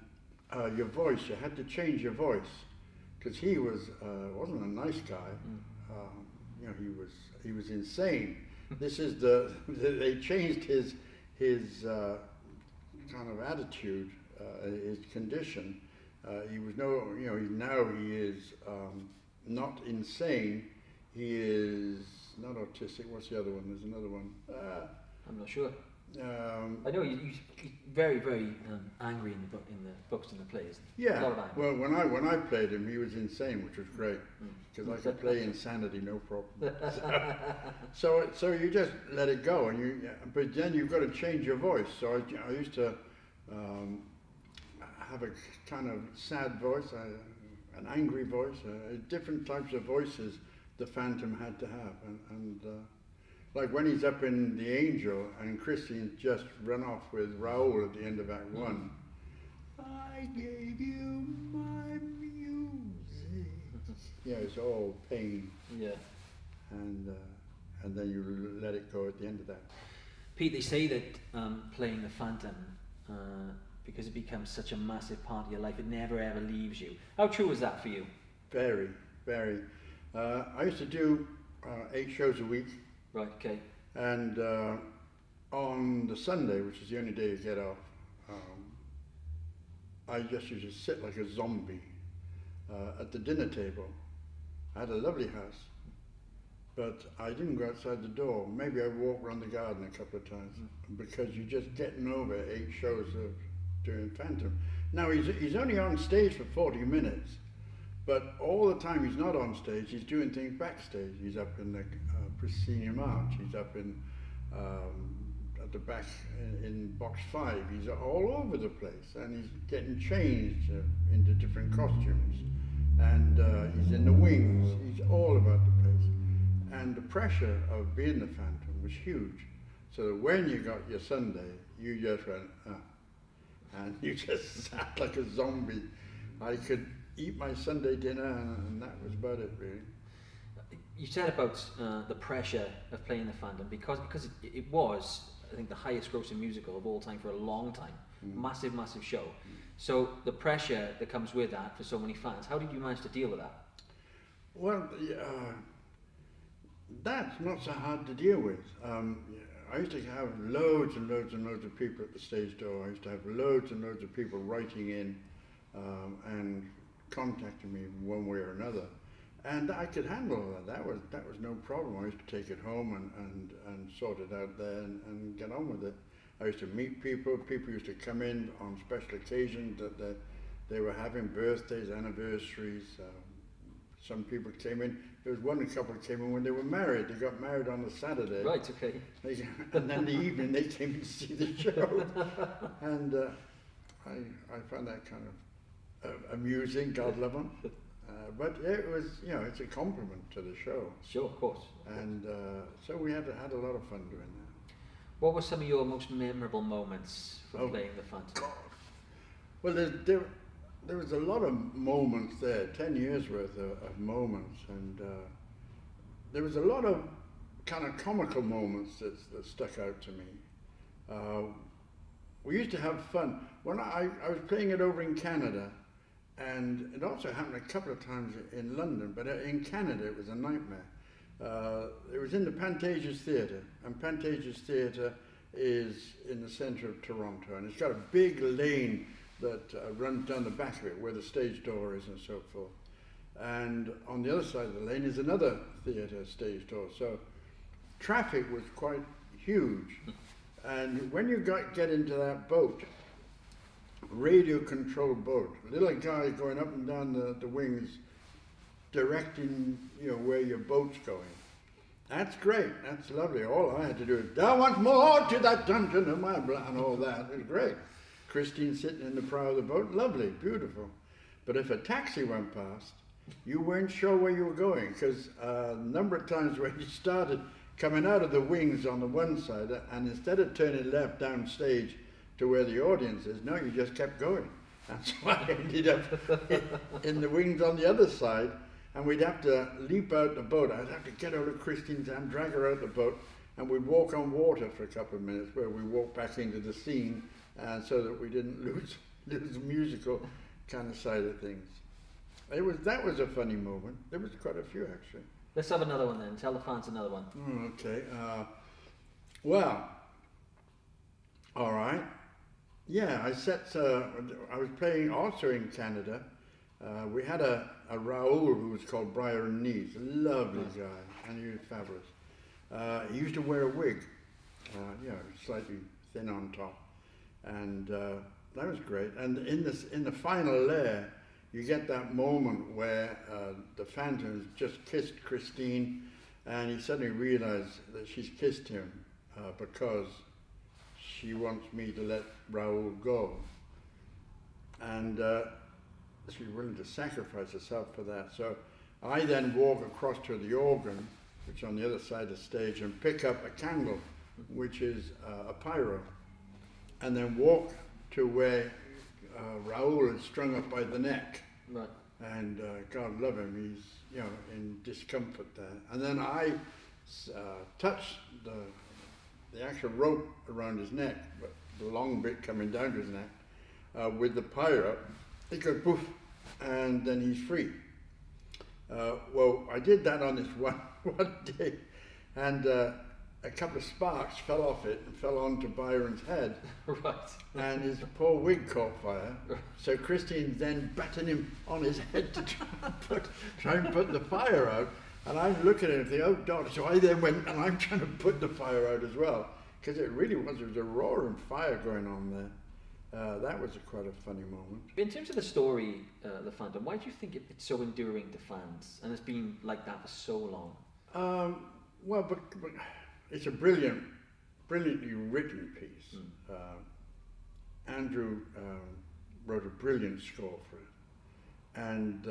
your voice. You had to change your voice, because he wasn't a nice guy. He was insane. This is they changed his kind of attitude, his condition. He was now he is not insane. He is not autistic. What's the other one? There's another one. I'm not sure. I know he's very, very angry in the books and the plays. Yeah. A lot of anger. Well, when I played him, he was insane, which was great, because I could play insanity no problem. So you just let it go, but then you've got to change your voice. So I used to have a kind of sad voice, an angry voice, different types of voices the Phantom had to have, and like when he's up in The Angel and Christine just run off with Raoul at the end of Act 1. I gave you my music. Yeah, it's all pain. Yeah. And then you let it go at the end of that. Pete, they say that playing the Phantom, because it becomes such a massive part of your life, it never ever leaves you. How true is that for you? Very, very. I used to do 8 shows a week. Right, okay. And on the Sunday, which is the only day you get off, I just used to sit like a zombie at the dinner table. I had a lovely house, but I didn't go outside the door. Maybe I walked around the garden a couple of times because you're just getting over 8 shows of doing Phantom. Now he's only on stage for 40 minutes, but all the time he's not on stage, he's doing things backstage. He's up in the proscenium arch, he's up in at the back in box 5. He's all over the place, and he's getting changed into different costumes, and he's in the wings. He's all about the place, and the pressure of being the Phantom was huge. So that when you got your Sunday, you just went, and you just sat like a zombie. I could eat my Sunday dinner, and that was about it, really. You said about the pressure of playing the Phantom because it was, I think, the highest grossing musical of all time for a long time. Massive show. So the pressure that comes with that for so many fans, how did you manage to deal with that? Well, that's not so hard to deal with. I used to have loads and loads and loads of people at the stage door. I used to have loads and loads of people writing in and contacting me one way or another. And I could handle all that. That was no problem. I used to take it home and sort it out there and get on with it. I used to meet people. People used to come in on special occasions that they were having birthdays, anniversaries. Some people came in. There was one couple came in when they were married. They got married on a Saturday. Right, okay. And then the evening they came to see the show. And I found that kind of amusing. God love them. But it was, it's a compliment to the show. Sure, of course. And so we had a lot of fun doing that. What were some of your most memorable moments from playing the Phantom? Well, there was a lot of moments there, 10 years worth of moments, and there was a lot of kind of comical moments that stuck out to me. We used to have fun. When I was playing it over in Canada, and it also happened a couple of times in London, but in Canada it was a nightmare. It was in the Pantages Theatre, and Pantages Theatre is in the centre of Toronto, and it's got a big lane that runs down the back of it where the stage door is and so forth. And on the other side of the lane is another theatre stage door. So traffic was quite huge. And when you get into that boat, radio controlled boat, little guy going up and down the wings, directing where your boat's going. That's great. That's lovely. All I had to do is down once more to that dungeon of my blood and all that. It was great. Christine sitting in the prow of the boat, lovely, beautiful. But if a taxi went past, you weren't sure where you were going, because a number of times when you started coming out of the wings on the one side, and instead of turning left downstage to where the audience is, no, you just kept going. That's why I ended up in the wings on the other side, and we'd have to leap out the boat. I'd have to get out of Christine's hand, drag her out the boat, and we'd walk on water for a couple of minutes where we walked back into the scene, so that we didn't lose the musical kind of side of things. That was a funny moment. There was quite a few, actually. Let's have another one then. Tell the fans another one. Okay. Well, all right. Yeah, I was playing also in Canada. We had a Raoul who was called Briar and Needs, a lovely guy, and he was fabulous. He used to wear a wig, slightly thin on top, and that was great. And in the final layer, you get that moment where the Phantom has just kissed Christine, and he suddenly realized that she's kissed him because she wants me to let Raoul go. And she's willing to sacrifice herself for that. So I then walk across to the organ, which is on the other side of the stage, and pick up a candle, which is a pyro, and then walk to where Raoul is strung up by the neck. Right. And God love him, he's in discomfort there. And then I touch the actual rope around his neck, but the long bit coming down to his neck, with the pyro. It goes poof, and then he's free. Well, I did that on this one day, and a couple of sparks fell off it and fell onto Byron's head. Right. And his poor wig caught fire. So Christine then battened him on his head to try and put the fire out. And I'm looking at it and thinking, oh, God. So I then went and I'm trying to put the fire out as well. Because it really was, there was a roaring fire going on there. That was quite a funny moment. In terms of the story, the fandom, why do you think it's so enduring to fans and it's been like that for so long? Well, but it's a brilliantly written piece. Andrew wrote a brilliant score for it, and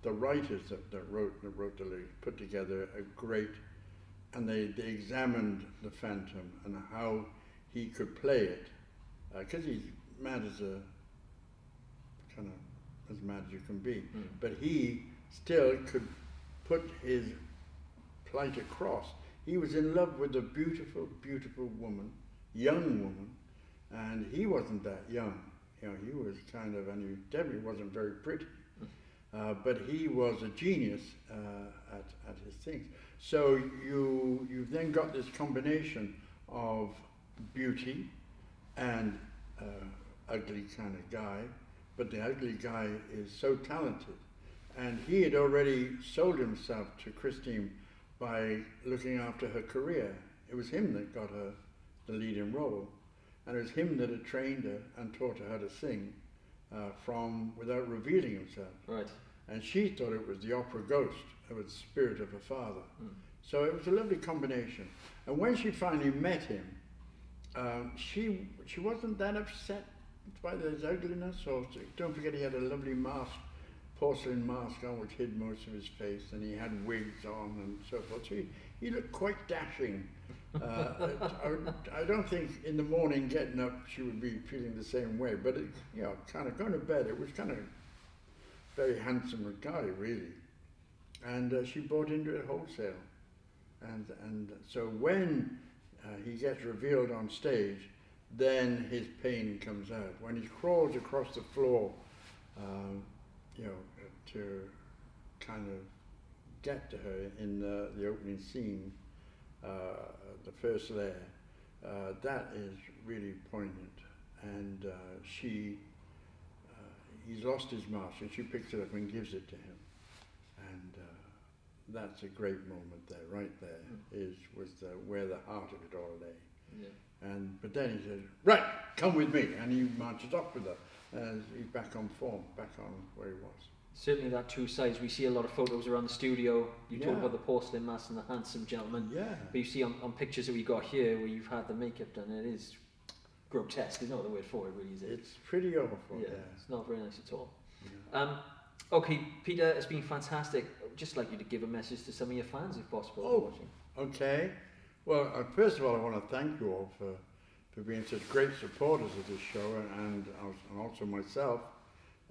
the writers that wrote the lyrics put together a great, and they examined the Phantom and how he could play it, because he's mad as mad as you can be, but he still could put his plight across. He was in love with a beautiful, beautiful woman, young woman, and he wasn't that young. You know, he was kind of, and he definitely wasn't very pretty, but he was a genius at his things. So you've then got this combination of beauty and ugly kind of guy, but the ugly guy is so talented. And he had already sold himself to Christine by looking after her career. It was him that got her the leading role. And it was him that had trained her and taught her how to sing without revealing himself. Right. And she thought it was the opera ghost, it was the spirit of her father. So it was a lovely combination. And when she finally met him, she wasn't that upset by his ugliness. Or don't forget, he had a lovely mask, porcelain mask on, which hid most of his face, and he had wigs on and so forth. So he looked quite dashing. I don't think in the morning getting up she would be feeling the same way, but kind of going to bed, it was kind of very handsome guy, really. And she bought into it wholesale. And so when he gets revealed on stage, then his pain comes out. When he crawls across the floor, to kind of get to her in the opening scene, the first layer, that is really poignant. And he's lost his mask, and she picks it up and gives it to him. And that's a great moment there, right there, was where the heart of it all lay. Yeah. But then he says, right, come with me, and he marches off with her. He's back on form, back on where he was. Certainly that two sides. We see a lot of photos around the studio. You talk about the porcelain mask and the handsome gentleman. Yeah. But you see on pictures that we got here where you've had the makeup done, it is grotesque. There's no other word for it, really, is it? It's pretty awful. Yeah, it's not very nice at all. Yeah. Okay, Peter, it's been fantastic. I'd just like you to give a message to some of your fans, if possible. Oh, okay. Well, first of all, I want to thank you all for being such great supporters of this show, and also myself.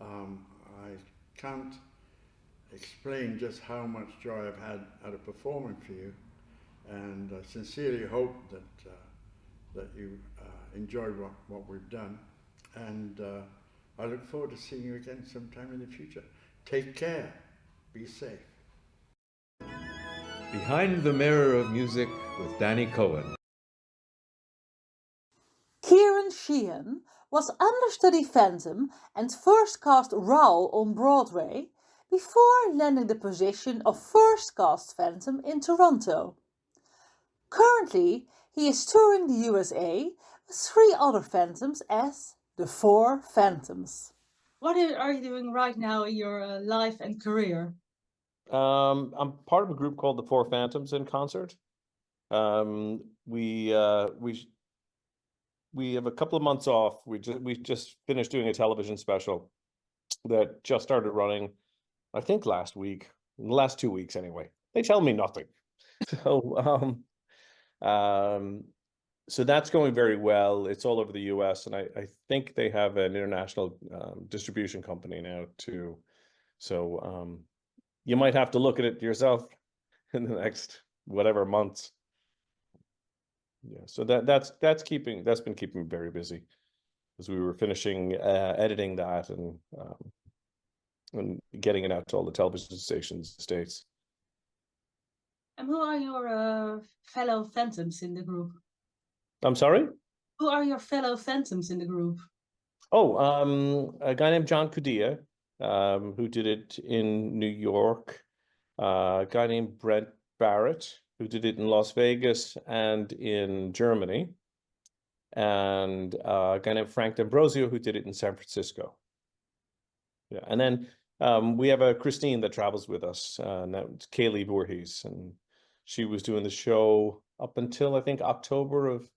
I can't explain just how much joy I've had out of performing for you, and I sincerely hope that you enjoyed what we've done, and I look forward to seeing you again sometime in the future. Take care. Be safe. Behind the Mirror of Music with Dannii Cohen. Ciaran Sheehan was understudy Phantom and first cast Leroux on Broadway before landing the position of first cast Phantom in Toronto. Currently, he is touring the USA with 3 other Phantoms as the 4 Phantoms. What are you doing right now in your life and career? I'm part of a group called the 4 Phantoms in concert. We have a couple of months off. We just finished doing a television special that just started running, I think last 2 weeks anyway. They tell me nothing. So that's going very well. It's all over the US, and I think they have an international distribution company now too. So you might have to look at it yourself in the next whatever months. Yeah, so that's been keeping me very busy, as we were finishing editing that and getting it out to all the television stations in the States. And who are your fellow phantoms in the group? I'm sorry? Who are your fellow phantoms in the group? Oh, a guy named John Cudilla, who did it in New York. A guy named Brent Barrett, who did it in Las Vegas and in Germany. And a guy named Frank D'Ambrosio, who did it in San Francisco. Yeah, and then we have a Christine that travels with us, and that's Kaylee Voorhees, and she was doing the show up until I think October of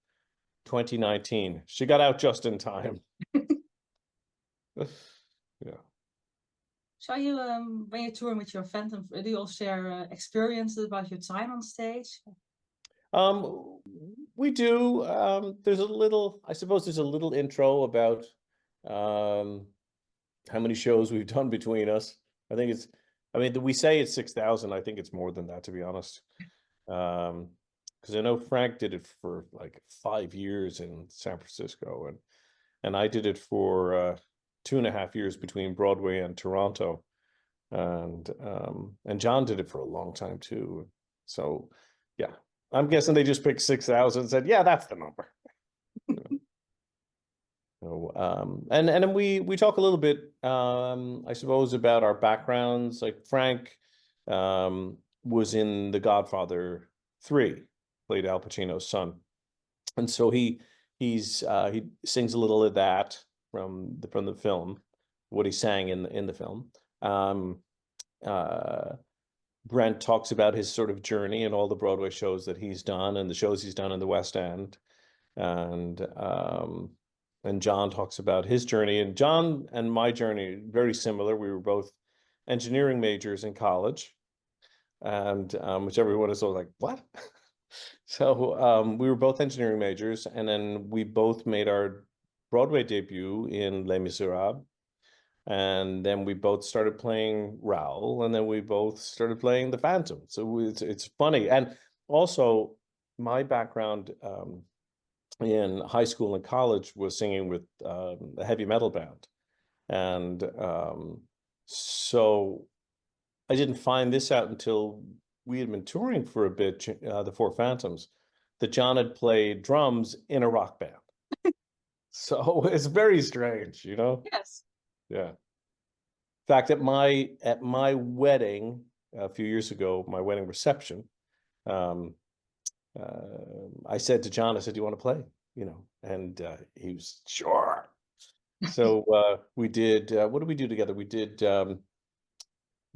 2019. She got out just in time. Yeah. So you, when you tour with your phantom, do you also share experiences about your time on stage? We do. There's a little, I suppose there's a little intro about how many shows we've done between us. I think it's, I mean, we say it's 6,000. I think it's more than that, to be honest. Because I know Frank did it for like 5 years in San Francisco, and I did it for 2.5 years between Broadway and Toronto, and John did it for a long time too. So yeah, I'm guessing they just picked 6,000 and said, yeah, that's the number. So, and then we talk a little bit, I suppose, about our backgrounds. Like Frank was in The Godfather 3, played Al Pacino's son, and so he sings a little of that from the film, what he sang in the film. Brent talks about his sort of journey and all the Broadway shows that he's done and the shows he's done in the West End, and John talks about his journey. And John and my journey very similar. We were both engineering majors in college, and which everyone is always like, what? So we were both engineering majors, and then we both made our Broadway debut in Les Miserables, and then we both started playing Raoul, and then we both started playing the Phantom. So it's funny. And also my background in high school and college was singing with a heavy metal band, and so I didn't find this out until we had been touring for a bit, the Four Phantoms, that John had played drums in a rock band. So it's very strange, you know? Yes. Yeah. In fact, at my wedding a few years ago, my wedding reception, I said to John, I said, do you want to play? You know, and he was, sure. So we did, what did we do together? We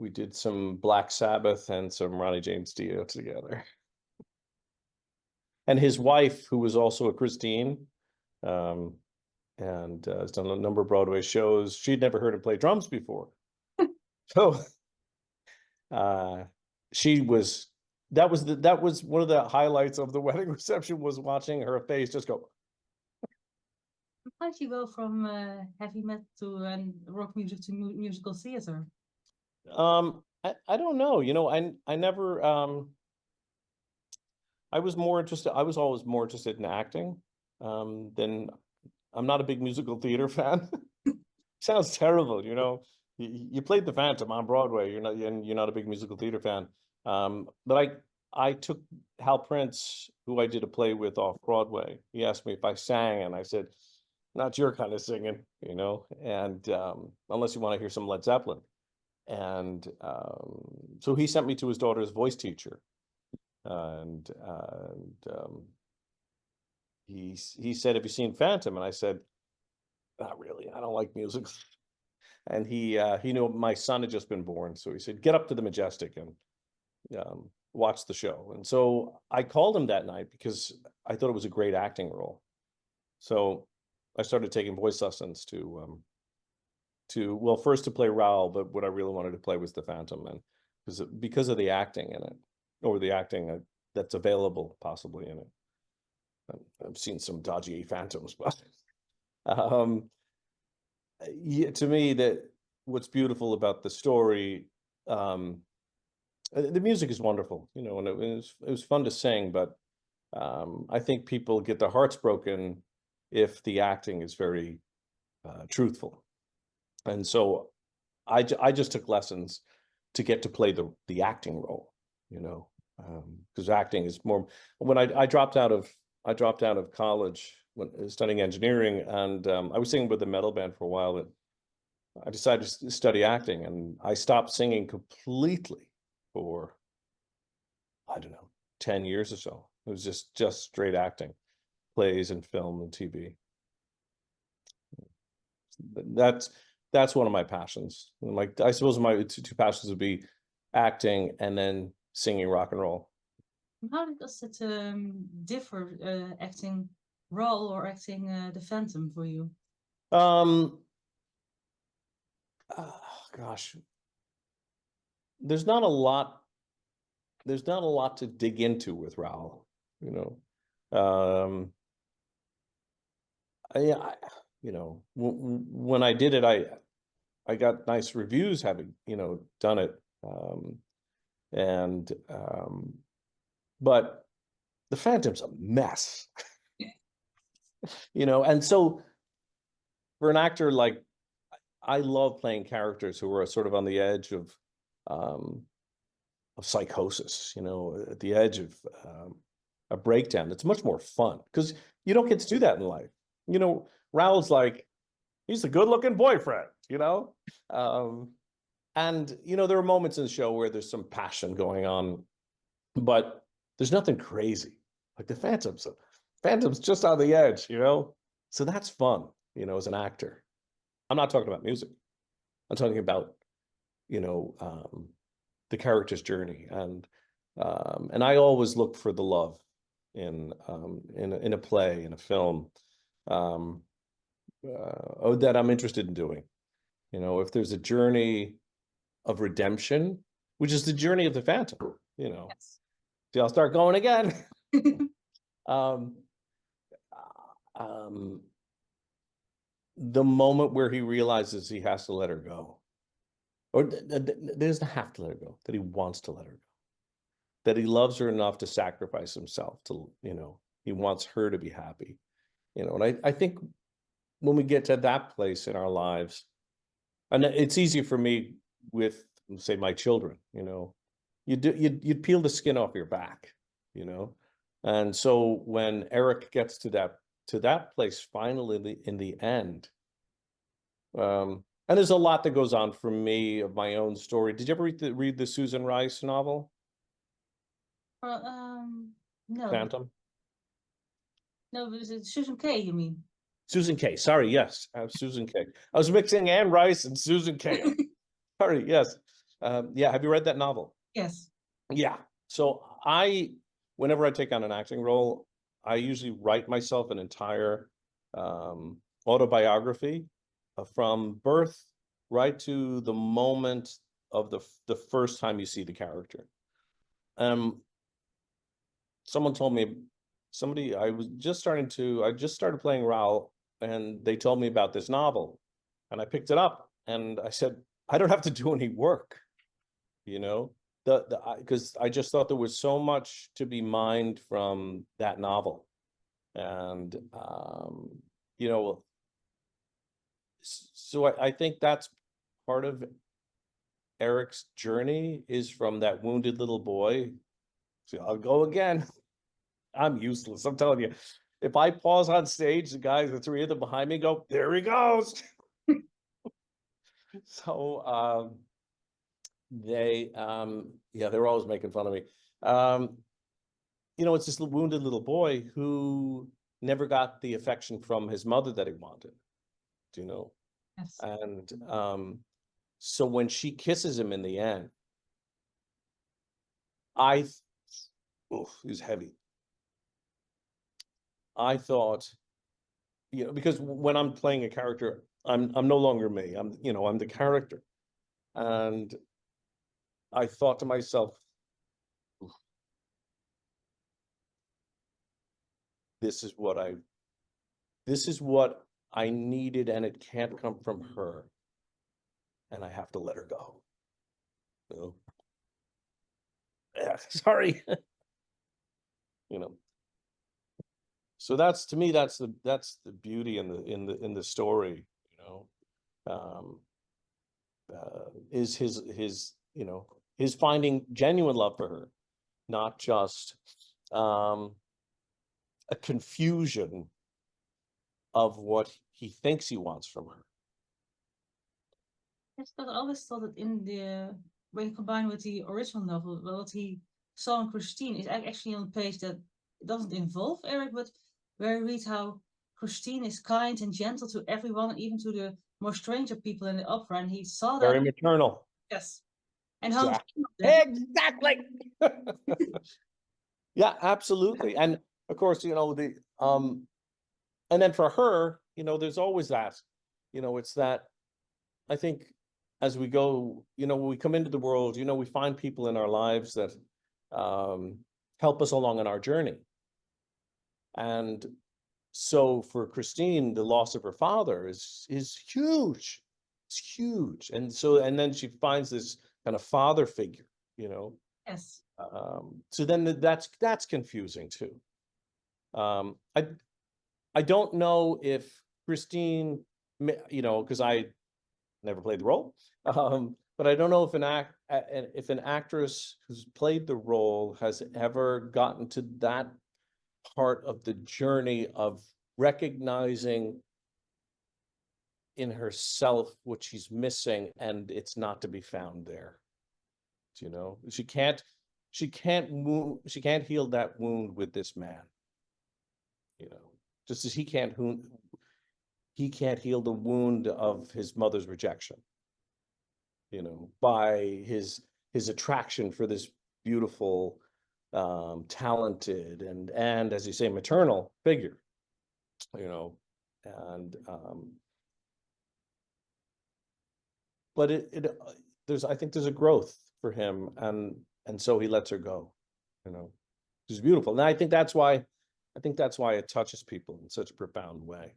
did some Black Sabbath and some Ronnie James Dio together. And his wife, who was also a Christine, and has done a number of Broadway shows, she'd never heard him play drums before. So that was one of the highlights of the wedding reception, was watching her face just go. How did you go from heavy metal to rock music to musical theater? I don't know, you know, I never I was always more interested in acting than, I'm not a big musical theater fan. Sounds terrible, you know. You played the Phantom on Broadway, you're not a big musical theater fan. But I took Hal Prince, who I did a play with off Broadway. He asked me if I sang, and I said, not your kind of singing, you know, and unless you want to hear some Led Zeppelin. And so he sent me to his daughter's voice teacher, and he said, have you seen Phantom? And I said, not really, I don't like music. And he knew my son had just been born, so he said, get up to the Majestic and watch the show. And so I called him that night because I thought it was a great acting role. So I started taking voice lessons to well, first to play Raoul, but what I really wanted to play was the Phantom, and because of the acting in it, or the acting that's available possibly in it. I've seen some dodgy Phantoms, but yeah, to me, that what's beautiful about the story, the music is wonderful, you know, and it was fun to sing, but I think people get their hearts broken if the acting is very truthful. And so I just took lessons to get to play the acting role, you know. because acting is more. When I dropped out of college when studying engineering, and I was singing with a metal band for a while, but I decided to study acting, and I stopped singing completely for, I don't know, 10 years or so. It was just straight acting, plays and film and TV. That's one of my passions. Like, I suppose my two passions would be acting and then singing rock and roll. How does it differ, acting role or acting the Phantom for you? Gosh, there's not a lot to dig into with Raoul, you know. You know, when I did it, I got nice reviews having, you know, done it. But the Phantom's a mess, you know, and so for an actor, like, I love playing characters who are sort of on the edge of psychosis, you know, at the edge of a breakdown. It's much more fun because you don't get to do that in life. You know, Raoul's like, he's a good-looking boyfriend, you know? And, you know, there are moments in the show where there's some passion going on, but there's nothing crazy. Like the Phantom's just on the edge, you know? So that's fun, you know, as an actor. I'm not talking about music. I'm talking about, you know, the character's journey. And I always look for the love in a play, in a film, that I'm interested in doing. You know, if there's a journey of redemption, which is the journey of the Phantom, you know. Yes. See, I'll start going again. The moment where he realizes he has to let her go, or doesn't have to let her go, that he wants to let her go, that he loves her enough to sacrifice himself to, you know, he wants her to be happy, you know. And I think when we get to that place in our lives, and it's easy for me with, say, my children, you know, you'd peel the skin off your back, you know. And so when Erik gets to that place finally in the end, and there's a lot that goes on for me of my own story. Did you ever read the Susan Rice novel? No. Phantom? No, is it Susan Kay, you mean? Susan Kay. Sorry, yes, Susan Kay. I was mixing Anne Rice and Susan Kay. Sorry, yes. Yeah, have you read that novel? Yes. Yeah. So whenever I take on an acting role, I usually write myself an entire autobiography from birth right to the moment of the first time you see the character. Someone told me, I just started playing Raoul, and they told me about this novel, and I picked it up, and I said, I don't have to do any work, you know, because I just thought there was so much to be mined from that novel. And you know, so I think that's part of Erik's journey, is from that wounded little boy. See, I'll go again. I'm useless. I'm telling you, if I pause on stage, the three of them behind me go, there he goes. So they're always making fun of me. You know, it's this wounded little boy who never got the affection from his mother that he wanted, do you know? Yes. And so when she kisses him in the end, it was heavy. I thought, you know, because when I'm playing a character, I'm no longer me. I'm the character. And I thought to myself, this is what I needed, and it can't come from her. And I have to let her go. You know? Yeah, sorry. You know. So that's, to me, that's the beauty in the story, you know. Is his, you know, his finding genuine love for her, not just a confusion of what he thinks he wants from her. Yes, but I always thought that in the when you combine with the original novel, what he saw in Christine is actually on a page that doesn't involve Erik, but where you read how Christine is kind and gentle to everyone, even to the more stranger people in the opera, and he saw that. Very maternal. Yes, and how Exactly. Yeah, absolutely. And of course, you know, and then for her, you know, there's always that, you know, it's that, I think as we go, you know, when we come into the world, you know, we find people in our lives that help us along on our journey. And so for Christine, the loss of her father is huge. It's huge. And so, and then she finds this kind of father figure, you know. yes, So then that's confusing too. I don't know if Christine, you know, because I never played the role, but I don't know if an actress who's played the role has ever gotten to that part of the journey of recognizing in herself what she's missing, and it's not to be found there. You know, she can't heal that wound with this man. You know, just as he can't heal the wound of his mother's rejection, you know, by his attraction for this beautiful, talented and as you say, maternal figure, you know. And but I think there's a growth for him, and so he lets her go, you know, which is beautiful. And I think that's why it touches people in such a profound way.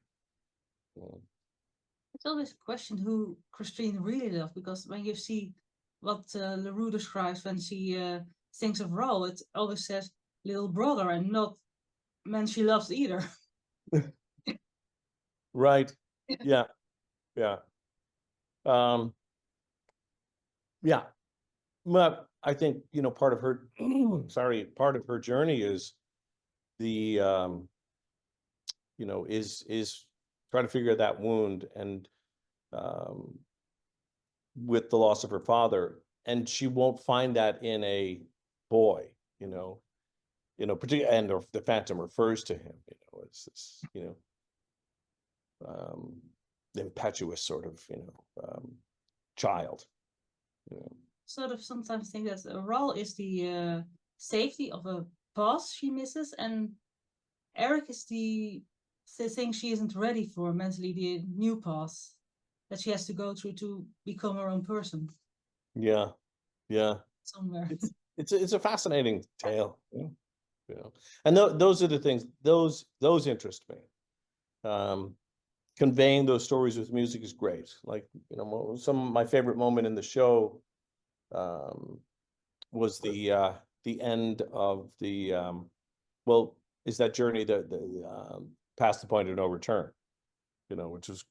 it's always a question who Christine really loved, because when you see what Leroux describes when she thinks of Raoul, it always says little brother and not man she loves either. Right. Yeah. Yeah. Yeah. But I think, you know, part of her part of her journey is the you know, is trying to figure that wound, and with the loss of her father, and she won't find that in a boy, you know, particularly, and the Phantom refers to him, you know, as this, you know, impetuous sort of, you know, child, you know. Sort of sometimes think that Raoul is the safety of a past she misses, and Erik is the thing she isn't ready for mentally, the new path that she has to go through to become her own person. Yeah, yeah. Somewhere. It's a fascinating tale, you know. And those are the things, those interest me. Conveying those stories with music is great. Like, you know, some of my favorite moment in the show was the end of the well, is that journey that past the point of no return, you know, which was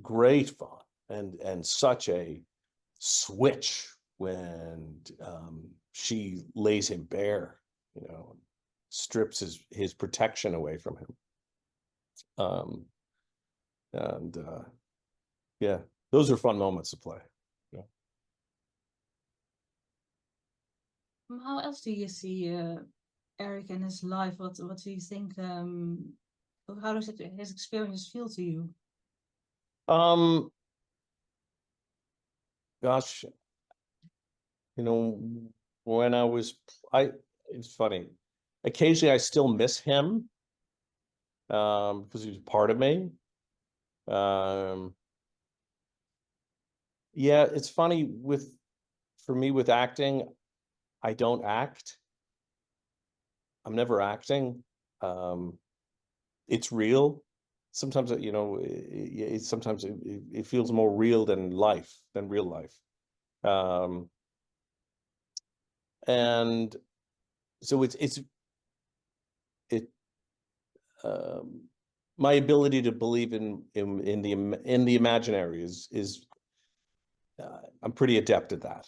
great fun, and such a switch when she lays him bare, you know, strips his protection away from him. And yeah, those are fun moments to play. Yeah. How else do you see Erik and his life? What do you think? How does his experience feel to you? Gosh, you know, when it's funny. Occasionally I still miss him, because he was part of me. Yeah, it's funny for me with acting, I don't act. I'm never acting. It's real. Sometimes, you know, sometimes it feels more real than real life. And so my ability to believe in the imaginary is I'm pretty adept at that.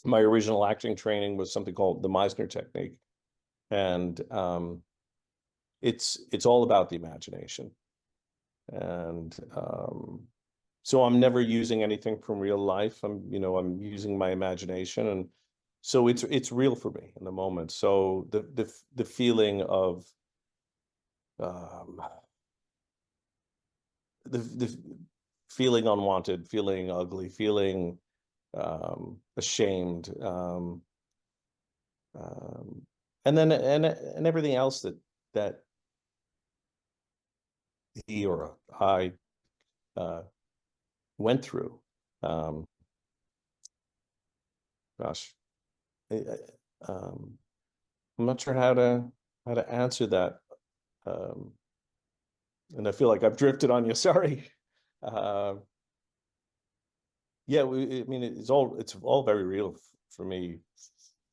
my original acting training was something called the Meisner technique. And it's all about the imagination. And so I'm never using anything from real life. I'm using my imagination, and so it's real for me in the moment. So the feeling of the feeling unwanted, feeling ugly, feeling ashamed, and then and everything else that he or I went through. Gosh, I'm not sure how to answer that, and I feel like I've drifted on you. Sorry. Yeah, I mean, it's all very real for me,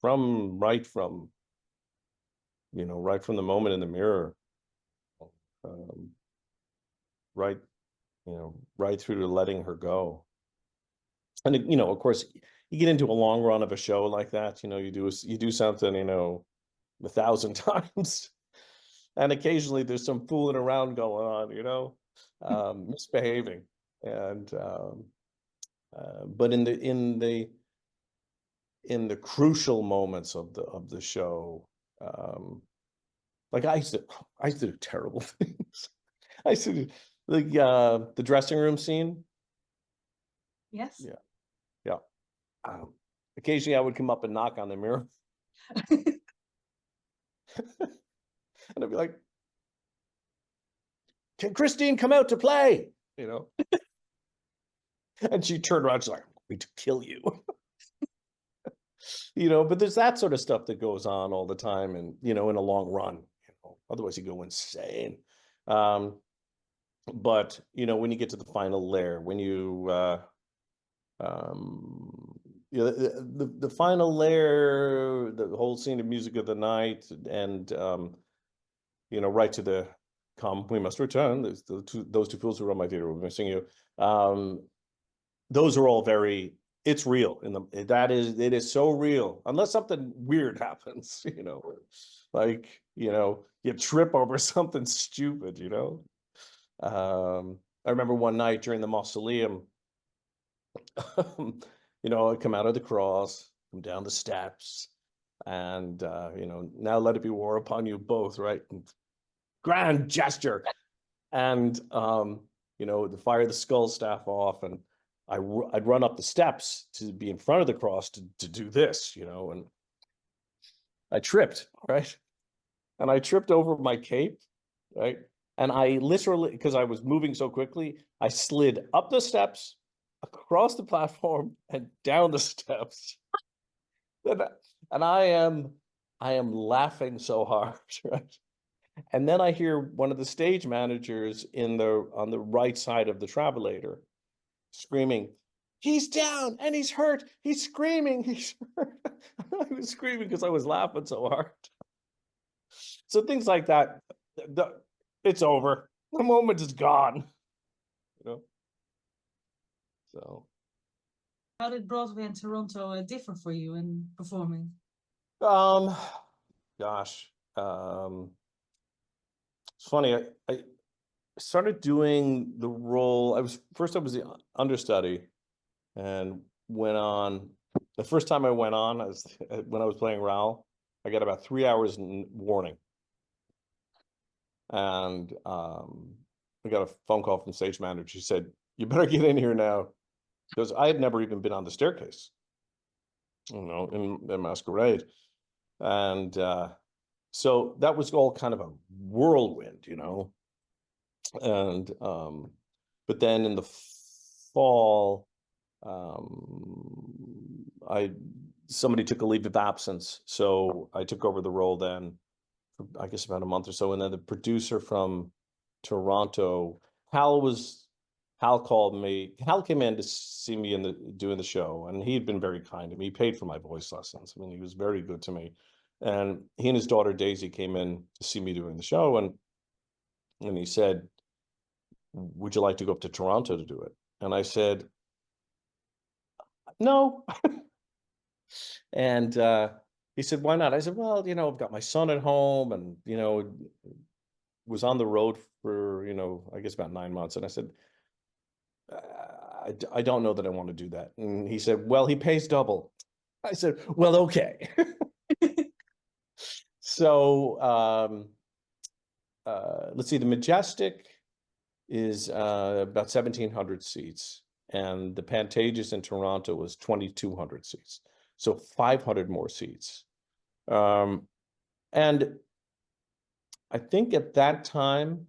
right from the moment in the mirror, right, right through to letting her go. And of course, you get into a long run of a show like that. You do something 1,000 times, and occasionally there's some fooling around going on, misbehaving, and but in the crucial moments of the show, like I used to do terrible things. I used to do the dressing room scene. Yes. Yeah. Occasionally I would come up and knock on the mirror. And I'd be like, "Can Christine come out to play?" And she turned around, she's like, "I'm going to kill you." But there's that sort of stuff that goes on all the time, and in a long run, otherwise you go insane. But when you get to the final layer, when the final layer, the whole scene of Music of the Night, and right to the "Come, we must return." There's those two fools who run my theater will be missing you. Those are all very. It's real it is so real, unless something weird happens, like you trip over something stupid. I remember one night during the mausoleum, I come out of the cross, come down the steps, and now let it be war upon you both, right? And grand gesture, and the fire the skull staff off, and I'd run up the steps to be in front of the cross to do this, and I tripped, right? And I tripped over my cape, right? And I literally, because I was moving so quickly, I slid up the steps, across the platform, and down the steps. And I am laughing so hard, right? And then I hear one of the stage managers on the right side of the travelator screaming, "He's down and he's hurt. He's screaming. He's hurt." I was screaming because I was laughing so hard. So things like that, it's over. The moment is gone. So. How did Broadway in Toronto differ for you in performing? Gosh, it's funny. I started doing the role. I was the understudy, and went on. The first time I went on, when I was playing Raoul, I got about 3 hours warning, and I got a phone call from the stage manager. She said, "You better get in here now," because I had never even been on the staircase, in Masquerade, and so that was all kind of a whirlwind, and but then in the fall, somebody took a leave of absence, so I took over the role then for, I guess, about a month or so, and then the producer from Toronto, Hal called me. Hal came in to see me doing the show, and he had been very kind to me. He paid for my voice lessons. I mean, he was very good to me. And he and his daughter Daisy came in to see me doing the show, and he said, "Would you like to go up to Toronto to do it?" And I said, "No." And he said, why not? I said, well, you know, I've got my son at home and, you know, was on the road for, you know, I guess about 9 months. And I said, I don't know that I want to do that. And he said, well, he pays double. I said, well, okay. So let's see, the Majestic is about 1,700 seats, and the Pantages in Toronto was 2,200 seats, so 500 more seats. And I think at that time,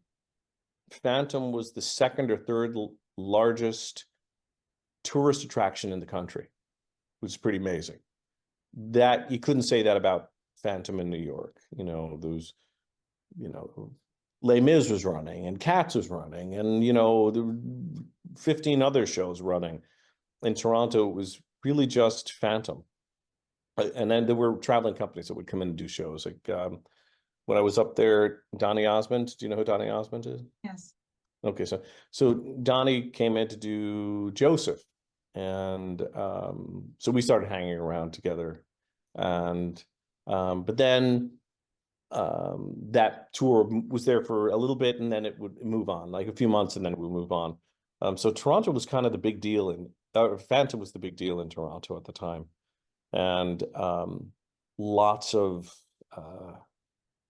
Phantom was the second or third largest tourist attraction in the country, which is pretty amazing. That you couldn't say that about Phantom in New York. You know, those, you know, Les Mis was running and Cats was running, and you know, there were 15 other shows running. In Toronto, it was really just Phantom. And then there were traveling companies that would come in and do shows. Like when I was up there, Dannii Osmond. Do you know who Dannii Osmond is? Yes. Okay, so Dannii came in to do Joseph, and so we started hanging around together, and but then that tour was there for a little bit, and then it would move on, like a few months, and then it would move on. So Toronto was kind of the big deal, and Phantom was the big deal in Toronto at the time, and lots of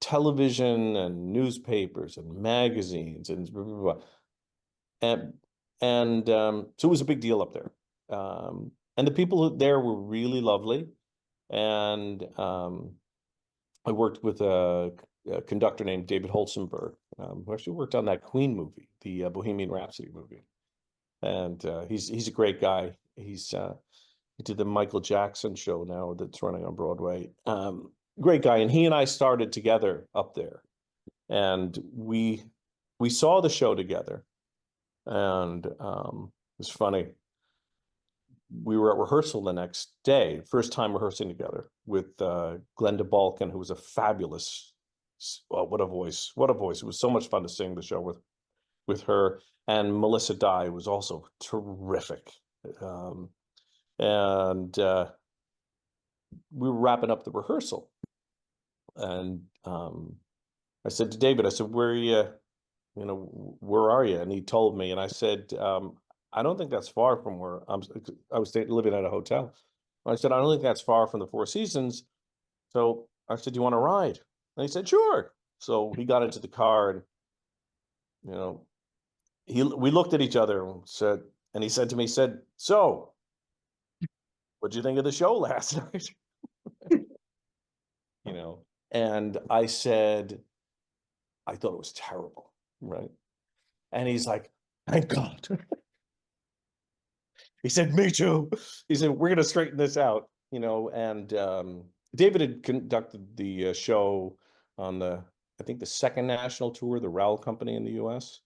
television and newspapers and magazines and blah, blah, blah. And so it was a big deal up there. And the people there were really lovely. And I worked with a conductor named David Holzenberg, who actually worked on that Queen movie, the Bohemian Rhapsody movie. And he's a great guy. He did the Michael Jackson show now that's running on Broadway. Great guy. And he and I started together up there. And we saw the show together. And it was funny. We were at rehearsal the next day, first time rehearsing together with Glenda Balkan, who was a fabulous, oh, what a voice. It was so much fun to sing the show with her. And Melissa Dye was also terrific. And we were wrapping up the rehearsal. And I said to David, I said, where are you? You know, where are you? And he told me, and I said, I don't think that's far from where I was living at a hotel. I said, I don't think that's far from the Four Seasons. So I said, do you want to ride? And he said, sure. So he got into the car, and, you know, we looked at each other and said, and he said to me, so what'd you think of the show last night? You know, and I said, I thought it was terrible. Right. And he's like, thank God. He said, me too. He said, we're going to straighten this out, you know. And David had conducted the show on I think the second national tour, the Rowell Company in the US.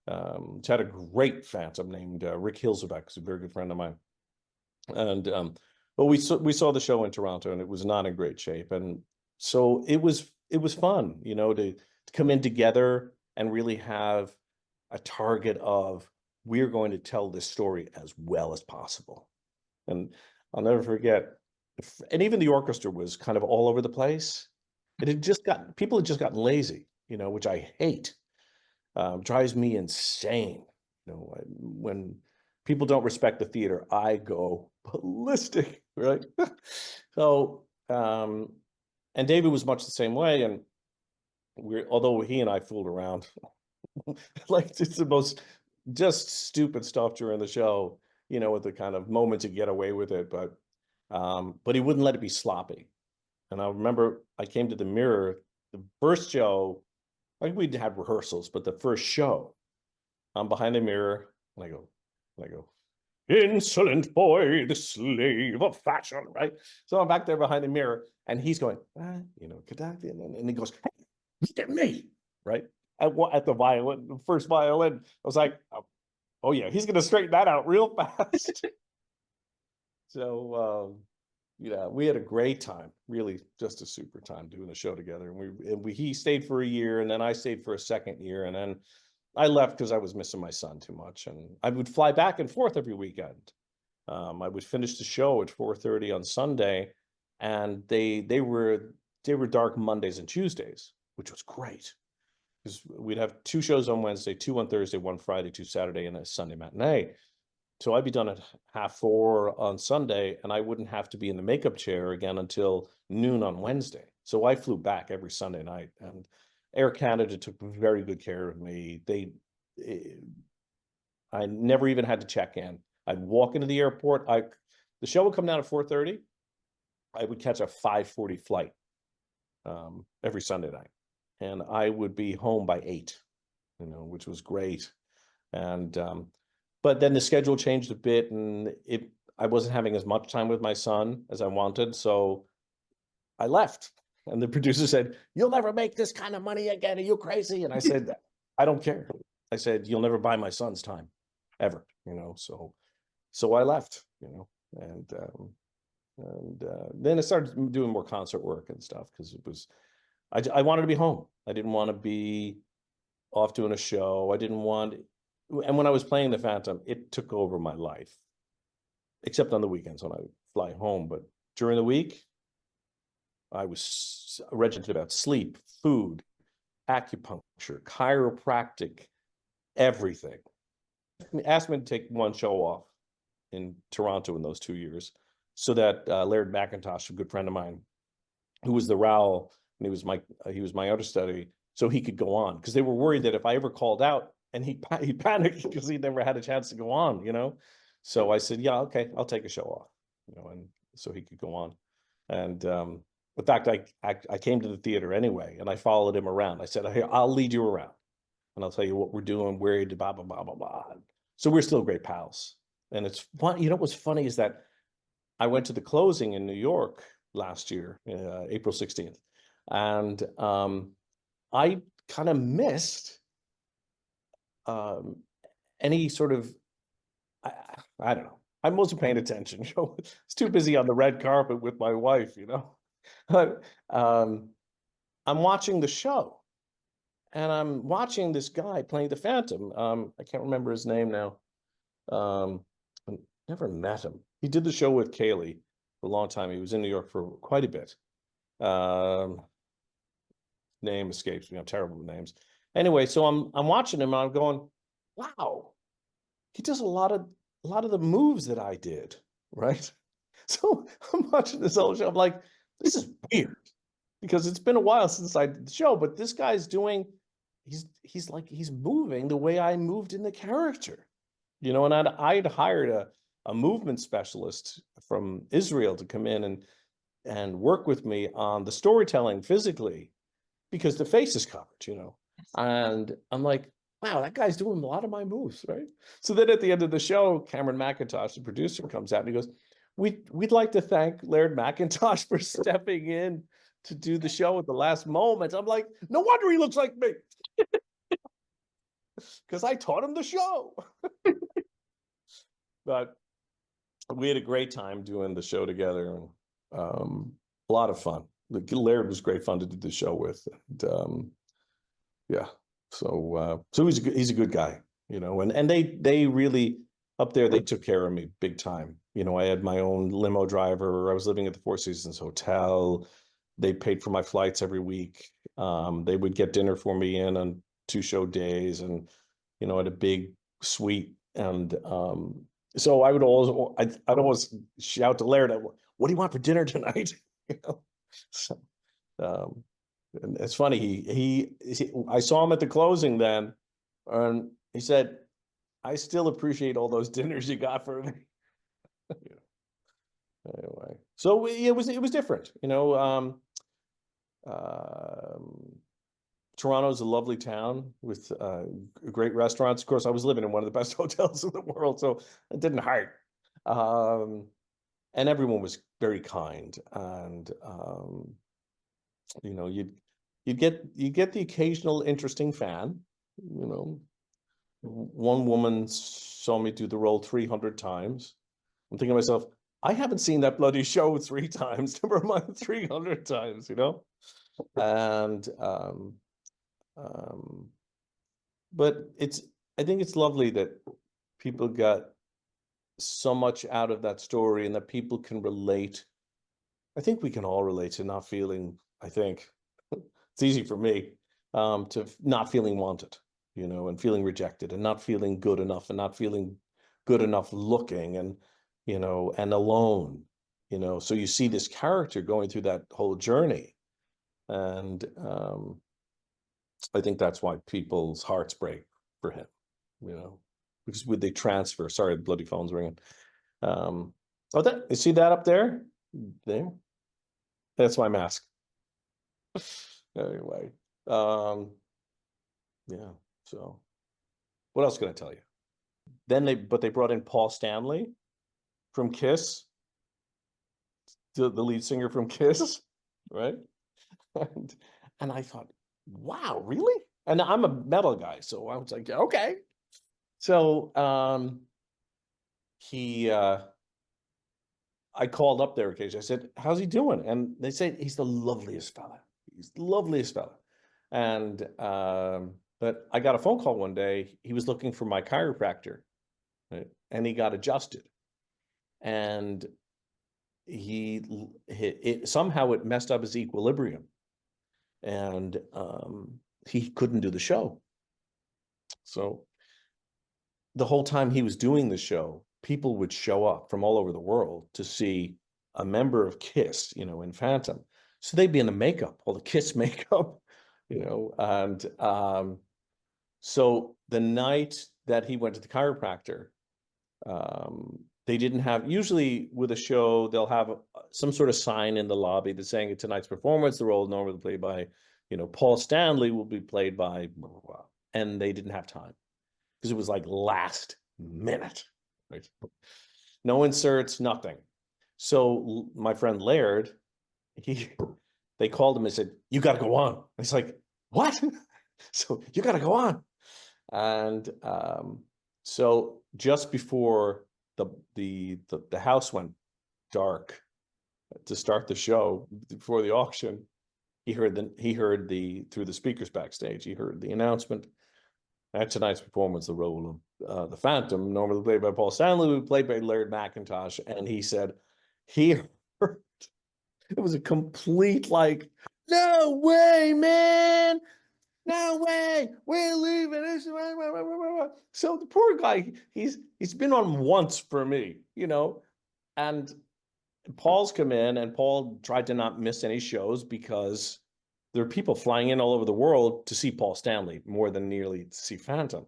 It's had a great Phantom named Rick Hilsebeck, who's a very good friend of mine. And but we saw the show in Toronto, and it was not in great shape. And so it was fun, you know, to come in together and really have a target of, we're going to tell this story as well as possible. And I'll never forget, and even the orchestra was kind of all over the place. People had just gotten lazy, you know, which I hate. Drives me insane. You know, when people don't respect the theater, I go ballistic, right? So, and David was much the same way. And although he and I fooled around, like it's the most just stupid stuff during the show, you know, with the kind of moment to get away with it, but he wouldn't let it be sloppy. And I remember I came to the Mirror, the first show, like we'd had rehearsals, but the first show, I'm behind the mirror, and I go, insolent boy, the slave of fashion, right? So I'm back there behind the mirror, and he's going, you know, and he goes, hey, look at me, right? At the violin, the first violin. I was like, oh yeah, he's going to straighten that out real fast. So, yeah, we had a great time, really just a super time doing the show together. And he stayed for a year, and then I stayed for a second year, and then I left because I was missing my son too much. And I would fly back and forth every weekend. I would finish the show at 4:30 on Sunday, and they were dark Mondays and Tuesdays, which was great because we'd have 2 shows on Wednesday, 2 on Thursday, 1 Friday, 2 Saturday, and a Sunday matinee. So I'd be done at 3:30 on Sunday, and I wouldn't have to be in the makeup chair again until noon on Wednesday. So I flew back every Sunday night, and Air Canada took very good care of me. I never even had to check in. I'd walk into the airport. The show would come down at 4:30. I would catch a 5:40 flight every Sunday night, and I would be home by 8, which was great. And but then the schedule changed a bit, and I wasn't having as much time with my son as I wanted, so I left. And the producer said, "You'll never make this kind of money again. Are you crazy?" And I said, "I don't care." I said, "You'll never buy my son's time, ever." So I left. And then I started doing more concert work and stuff because I wanted to be home. I didn't want to be off doing a show. And when I was playing the Phantom, it took over my life, except on the weekends when I would fly home. But during the week, I was regimented about sleep, food, acupuncture, chiropractic, everything. Asked me to take 1 show off in Toronto in those 2 years, so that Laird McIntosh, a good friend of mine, who was the Raoul, and he was my understudy, so he could go on, because they were worried that if I ever called out, and he panicked because he never had a chance to go on. So I said, "Yeah, okay, I'll take a show off," and so he could go on. And in fact, I came to the theater anyway, and I followed him around. I said, "Hey, I'll lead you around, and I'll tell you what we're doing, where you blah blah blah blah blah." So we're still great pals. And it's fun. What's funny is that I went to the closing in New York last year, April 16th, and I kind of missed any sort of, I don't know. I wasn't paying attention. I was too busy on the red carpet with my wife, But I'm watching the show, and I'm watching this guy playing the Phantom. I can't remember his name now. I never met him. He did the show with Kaylee for a long time. He was in New York for quite a bit. Name escapes me. I'm terrible with names. Anyway, so I'm watching him, and I'm going, wow, he does a lot of the moves that I did, right? So I'm watching this whole show. I'm like, this is weird, because it's been a while since I did the show, but this guy's doing, he's moving the way I moved in the character, and I'd hired a movement specialist from Israel to come in and work with me on the storytelling physically, because the face is covered, and I'm like, wow, that guy's doing a lot of my moves, right? So then at the end of the show, Cameron McIntosh, the producer, comes out and he goes, we'd like to thank Laird McIntosh for stepping in to do the show at the last moment. I'm like, no wonder he looks like me, because I taught him the show. But we had a great time doing the show together, and a lot of fun. Laird was great fun to do the show with, and yeah. So he's a good guy, and they really up there, they took care of me big time. I had my own limo driver. I was living at the Four Seasons Hotel. They paid for my flights every week. They would get dinner for me in on 2 show days, and at a big suite. And so I'd always shout to Laird, "What do you want for dinner tonight?" So, and it's funny. I saw him at the closing then, and he said, "I still appreciate all those dinners you got for me." Anyway, so it was different, Toronto's a lovely town with great restaurants. Of course, I was living in one of the best hotels in the world, so it didn't hurt. And everyone was very kind, and you get the occasional interesting fan. One woman saw me do the role 300 times. I'm thinking to myself, I haven't seen that bloody show 3 times, never mind 300 times, And but I think it's lovely that people got so much out of that story, and that people can relate I think we can all relate to not feeling, I think it's easy for me, to not feeling wanted, you know, and feeling rejected and not feeling good enough and not feeling good enough looking and, you know, and alone, you know. So you see this character going through that whole journey. And I think that's why people's hearts break for him, you know, because would they transfer? Sorry, the bloody phone's ringing. Oh, that, you see that up there? There. That's my mask. Anyway, yeah. So, what else can I tell you? Then they brought in Paul Stanley from Kiss, the lead singer from Kiss, right? And I thought, wow, really? And I'm a metal guy, so I was like, okay. So I called up there occasionally. I said, how's he doing? And they said he's the loveliest fella. He's the loveliest fella. And but I got a phone call one day. He was looking for my chiropractor, right? And he got adjusted. And somehow it messed up his equilibrium. And he couldn't do the show. So the whole time he was doing the show, people would show up from all over the world to see a member of Kiss, you know, in Phantom. So they'd be in the makeup, all the Kiss makeup, you know. And so the night that he went to the chiropractor, they didn't have, usually with a show, they'll have some sort of sign in the lobby that's saying tonight's performance, the role normally played by, you know, Paul Stanley will be played by blah, blah, blah. And they didn't have time because it was like last minute, right? No inserts, nothing. So my friend Laird, they called him and said, you got to go on. And he's like, what? So you got to go on. And so just before the house went dark to start the show, before the auction, he heard through the speakers backstage, he heard the announcement. At tonight's performance, the role of the Phantom, normally played by Paul Stanley, will be played by Laird McIntosh. And he said he heard, it was a complete like, no way, man. No way, we're leaving. So the poor guy, he's been on once for me, you know. And Paul's come in, and Paul tried to not miss any shows because there are people flying in all over the world to see Paul Stanley more than nearly to see Phantom.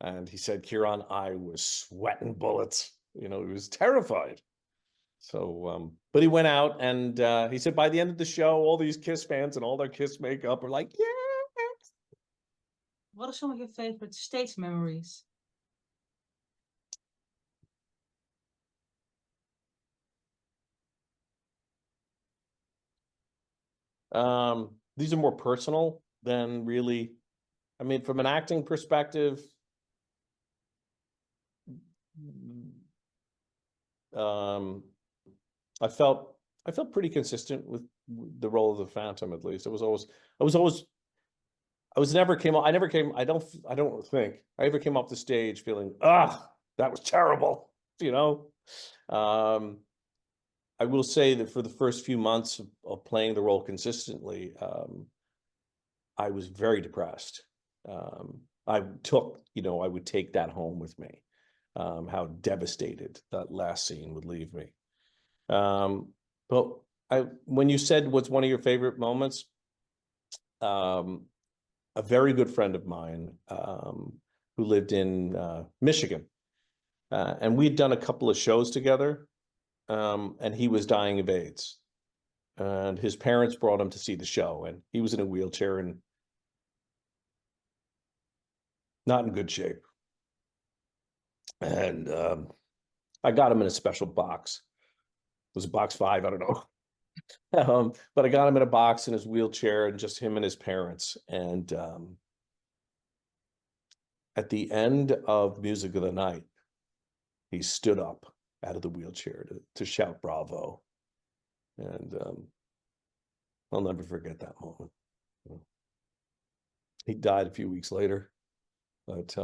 And he said, Ciaran, I was sweating bullets. You know, he was terrified. So, but he went out and he said by the end of the show, all these Kiss fans and all their Kiss makeup are like, yeah. What are some of your favorite stage memories? These are more personal than really, I mean, from an acting perspective, I felt pretty consistent with the role of the Phantom, at least. I never came off, I don't think I ever came off the stage feeling, that was terrible, you know. I will say that for the first few months of playing the role consistently, I was very depressed. I would take that home with me, how devastated that last scene would leave me. But when you said what's one of your favorite moments, a very good friend of mine who lived in Michigan, and we'd done a couple of shows together, and he was dying of AIDS. And his parents brought him to see the show, and he was in a wheelchair and not in good shape. And I got him in a special box. It was a box 5, I don't know. But I got him in a box in his wheelchair, and just him and his parents. And at the end of Music of the Night, he stood up out of the wheelchair to shout bravo. And I'll never forget that moment. He died a few weeks later. But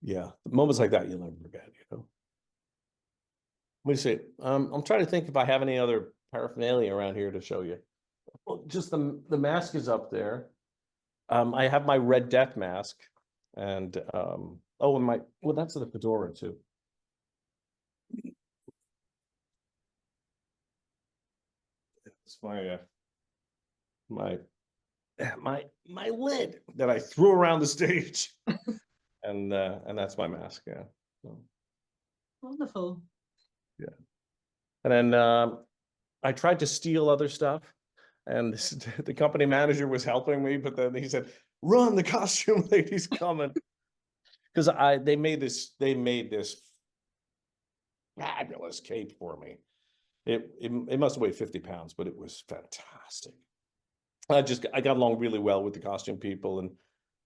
yeah, moments like that you'll never forget, you know. me see. I'm trying to think if I have any other paraphernalia around here to show you. Well, just the mask is up there. I have my Red Death mask, and oh, and well, that's the fedora too. It's my lid that I threw around the stage, and that's my mask. Yeah. So, Wonderful. yeah. And then I tried to steal other stuff, and the company manager was helping me, but then he said, "Run, the costume lady's coming," because they made this fabulous cape for me. It must have weighed 50 pounds, but it was fantastic. I got along really well with the costume people, and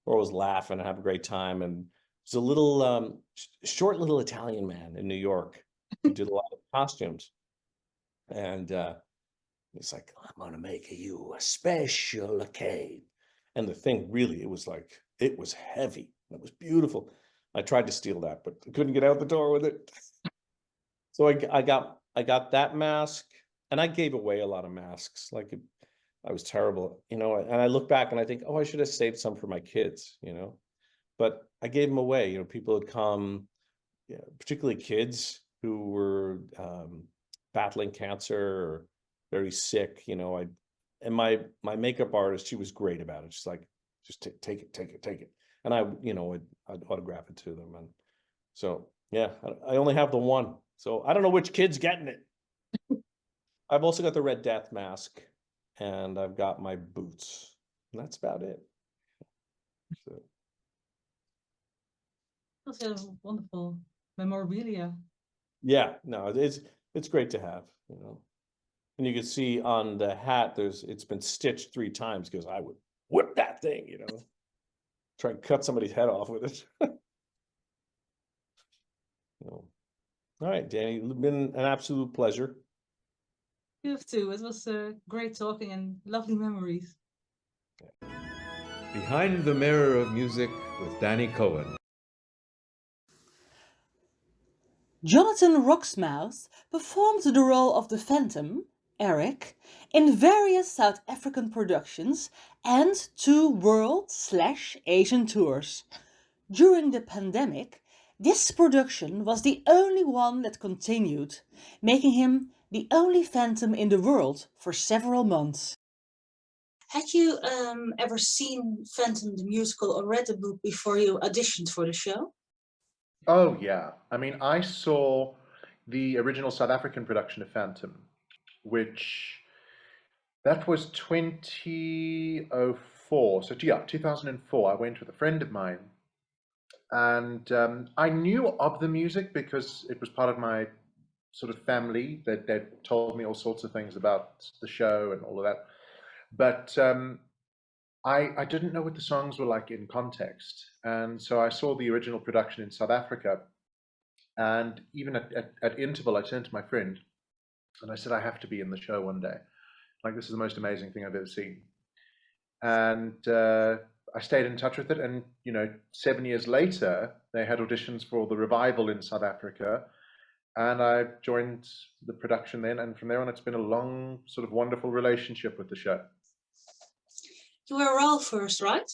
we're always laughing and have a great time. And it's a little short little Italian man in New York who did a lot of costumes, and he's like, "I'm gonna make you a special cape," and the thing really, it was heavy. It was beautiful. I tried to steal that, but I couldn't get out the door with it. So I got that mask, and I gave away a lot of masks. I was terrible, and I look back and I think, oh, I should have saved some for my kids, but I gave them away. People had come, particularly kids who were battling cancer or very sick, and my makeup artist, she was great about it. She's like, just take it. And I'd autograph it to them. And so, yeah, I only have the one. So I don't know which kid's getting it. I've also got the Red Death mask, and I've got my boots, and that's about it. So. That's a wonderful memorabilia. Yeah, no, it's great to have, And you can see on the hat, it's been stitched 3 times because I would whip that thing, try and cut somebody's head off with it. All right, Dannii, it's been an absolute pleasure. You have too. It was great talking and lovely memories. Behind the Mirror of Music with Dannii Cohen. Jonathan Roxmouth performed the role of the Phantom, Erik, in various South African productions and 2 world/Asian tours. During the pandemic, this production was the only one that continued, making him the only Phantom in the world for several months. Had you ever seen Phantom the musical or read the book before you auditioned for the show? Oh, yeah. I mean, I saw the original South African production of Phantom, which that was 2004. So, yeah, 2004. I went with a friend of mine, and I knew of the music because it was part of my sort of family that told me all sorts of things about the show and all of that. But I didn't know what the songs were like in context. And so I saw the original production in South Africa. And even at interval, I turned to my friend and I said, I have to be in the show one day. Like, this is the most amazing thing I've ever seen. And I stayed in touch with it. And, 7 years later, they had auditions for the revival in South Africa. And I joined the production then. And from there on, it's been a long, sort of wonderful relationship with the show. You were Raoul first, right?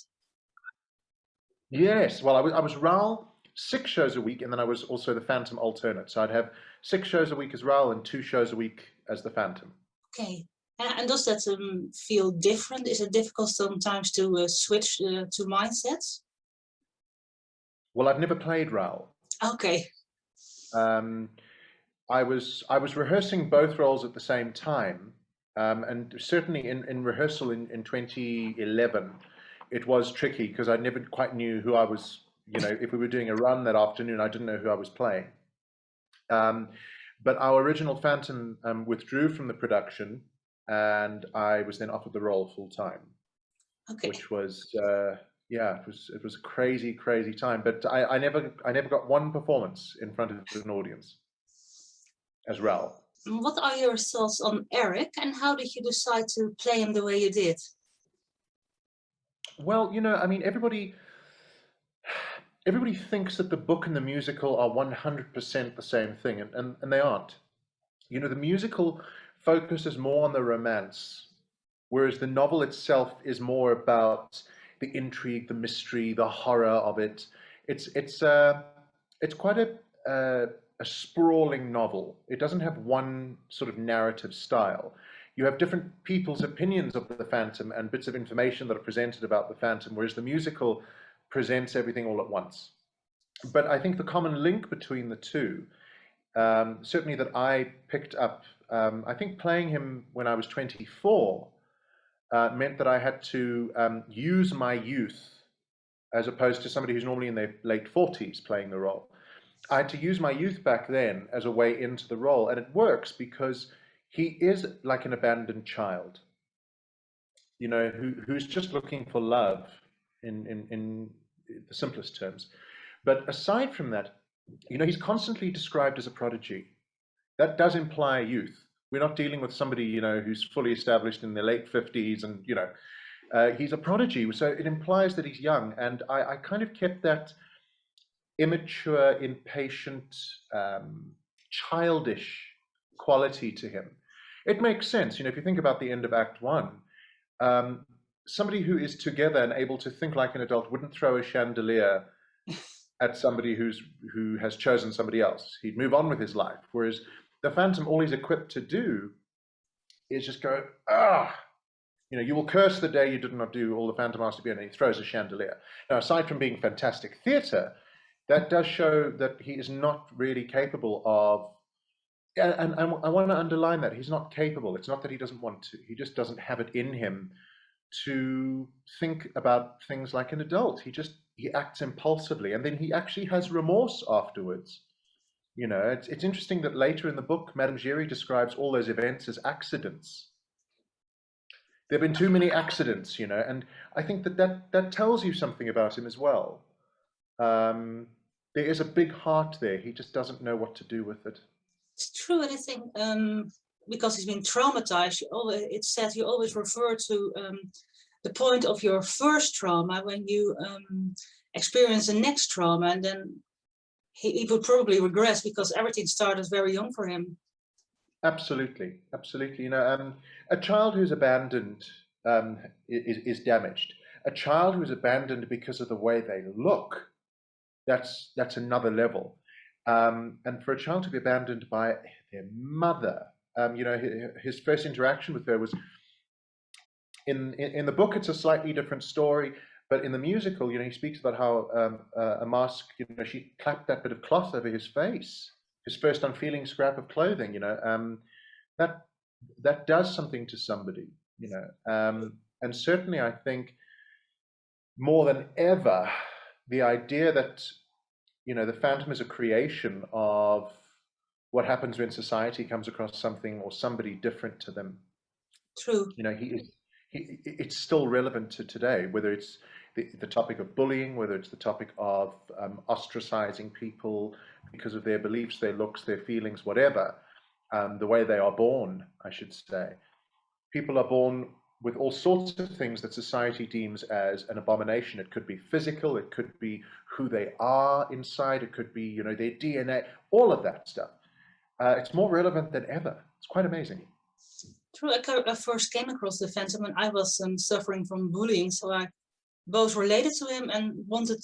Yes. Well, I was Raoul 6 shows a week, and then I was also the Phantom alternate. So I'd have 6 shows a week as Raoul and 2 shows a week as the Phantom. Okay. And does that feel different? Is it difficult sometimes to switch to mindsets? Well, I've never played Raoul. Okay. I was rehearsing both roles at the same time, and certainly in rehearsal in 2011, it was tricky because I never quite knew who I was. If we were doing a run that afternoon, I didn't know who I was playing. But our original Phantom withdrew from the production, and I was then offered the role full time. Okay. Which was it was a crazy time. But I never got one performance in front of an audience as Raoul. What are your thoughts on Erik, and how did you decide to play him the way you did? Well, I mean, everybody thinks that the book and the musical are 100% the same thing, and they aren't. You know, the musical focuses more on the romance, whereas the novel itself is more about the intrigue, the mystery, the horror of it. It's quite a sprawling novel. It doesn't have one sort of narrative style. You have different people's opinions of the Phantom and bits of information that are presented about the Phantom, whereas the musical presents everything all at once. But I think the common link between the two, certainly that I picked up, I think playing him when I was 24 meant that I had to use my youth, as opposed to somebody who's normally in their late 40s playing the role. I had to use my youth back then as a way into the role, and it works because he is like an abandoned child, you know, who's just looking for love in the simplest terms. But aside from that, you know, he's constantly described as a prodigy. That does imply youth. We're not dealing with somebody, you know, who's fully established in their late 50s and, you know, he's a prodigy. So it implies that he's young. And I kind of kept that immature, impatient, childish quality to him. It makes sense, you know, if you think about the end of Act One, somebody who is together and able to think like an adult wouldn't throw a chandelier at somebody who has chosen somebody else. He'd move on with his life. Whereas the Phantom, all he's equipped to do is just go, you know, you will curse the day you did not do all the Phantom asked to be, and he throws a chandelier. Now, aside from being fantastic theatre, that does show that he is not really capable of, and I want to underline that, he's not capable. It's not that he doesn't want to, he just doesn't have it in him to think about things like an adult. He acts impulsively, and then he actually has remorse afterwards. You know, it's interesting that later in the book, Madame Giry describes all those events as accidents. There have been too many accidents, you know, and I think that tells you something about him as well. There is a big heart there. He just doesn't know what to do with it. It's true, and I think because he's been traumatized, it says you always refer to the point of your first trauma when you experience the next trauma, and then he would probably regress because everything started very young for him. Absolutely, absolutely. You know, a child who's abandoned is damaged. A child who's abandoned because of the way they look, that's another level. And for a child to be abandoned by their mother, you know, his first interaction with her was in the book. It's a slightly different story, but in the musical, you know, he speaks about how a mask, you know, she clapped that bit of cloth over his face, his first unfeeling scrap of clothing. You know, that does something to somebody. You know, and certainly I think more than ever, the idea that, you know, the Phantom is a creation of what happens when society comes across something or somebody different to them. True. You know, it's still relevant to today, whether it's the topic of bullying, whether it's the topic of ostracizing people because of their beliefs, their looks, their feelings, whatever, the way they are born, I should say. People are born with all sorts of things that society deems as an abomination. It could be physical, it could be who they are inside, it could be, you know, their DNA, all of that stuff. It's more relevant than ever. It's quite amazing. True. I first came across the Phantom when I was suffering from bullying, so I both related to him and wanted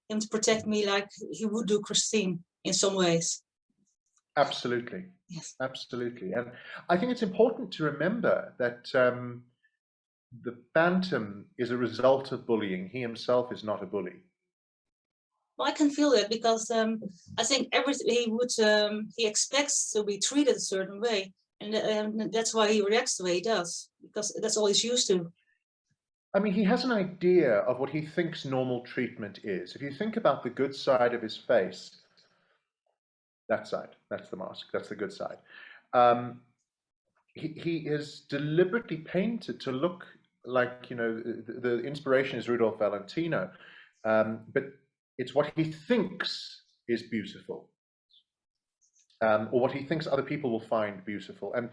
him to protect me like he would do Christine in some ways. Absolutely. Yes. Absolutely. And I think it's important to remember that the Phantom is a result of bullying. He himself is not a bully. Well, I can feel that because I think everything he expects to be treated a certain way, and that's why he reacts the way he does, because that's all he's used to. I mean, he has an idea of what he thinks normal treatment is. If you think about the good side of his face, that side, that's the mask, that's the good side. He is deliberately painted to look like, you know, the inspiration is Rudolph Valentino, but it's what he thinks is beautiful, or what he thinks other people will find beautiful. And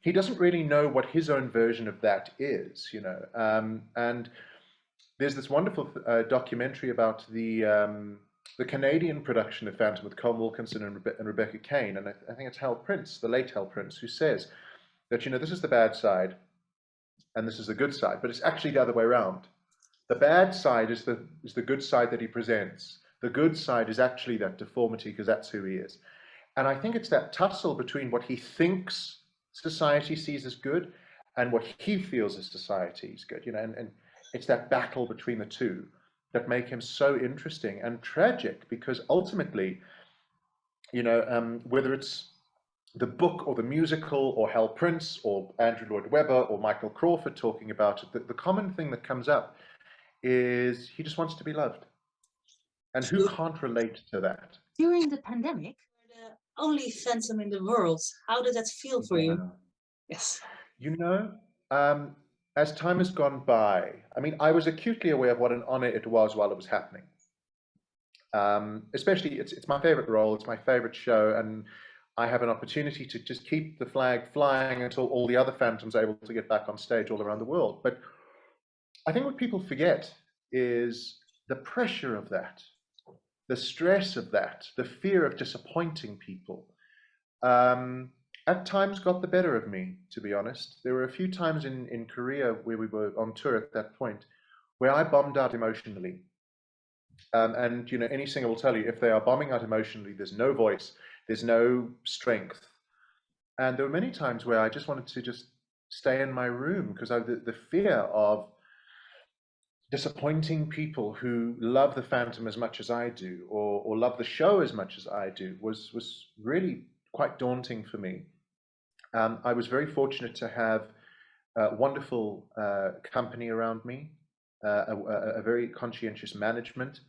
he doesn't really know what his own version of that is, you know. And there's this wonderful documentary about the the Canadian production of Phantom with Colm Wilkinson and Rebecca Kane, and I think it's Hal Prince, the late Hal Prince, who says that, you know, this is the bad side and this is the good side, but it's actually the other way around. The bad side is the good side that he presents. The good side is actually that deformity, because that's who he is. And I think it's that tussle between what he thinks society sees as good and what he feels as society is good, you know, and it's that battle between the two that make him so interesting and tragic, because ultimately, you know, whether it's the book or the musical or Hal Prince or Andrew Lloyd Webber or Michael Crawford talking about it, the common thing that comes up is he just wants to be loved. And who can't relate to that? During the pandemic, you're the only Phantom in the world. How did that feel for you? Yes. You know, as time has gone by, I mean, I was acutely aware of what an honor it was while it was happening. Especially, it's my favorite role, it's my favorite show, and I have an opportunity to just keep the flag flying until all the other Phantoms are able to get back on stage all around the world. But I think what people forget is the pressure of that, the stress of that, the fear of disappointing people, at times got the better of me, to be honest. There were a few times in Korea where we were on tour at that point where I bombed out emotionally. And, you know, any singer will tell you, if they are bombing out emotionally, there's no voice, there's no strength. And there were many times where I just wanted to just stay in my room, because the fear of disappointing people who love the Phantom as much as I do, or love the show as much as I do, was really quite daunting for me. I was very fortunate to have wonderful company around me, a very conscientious management,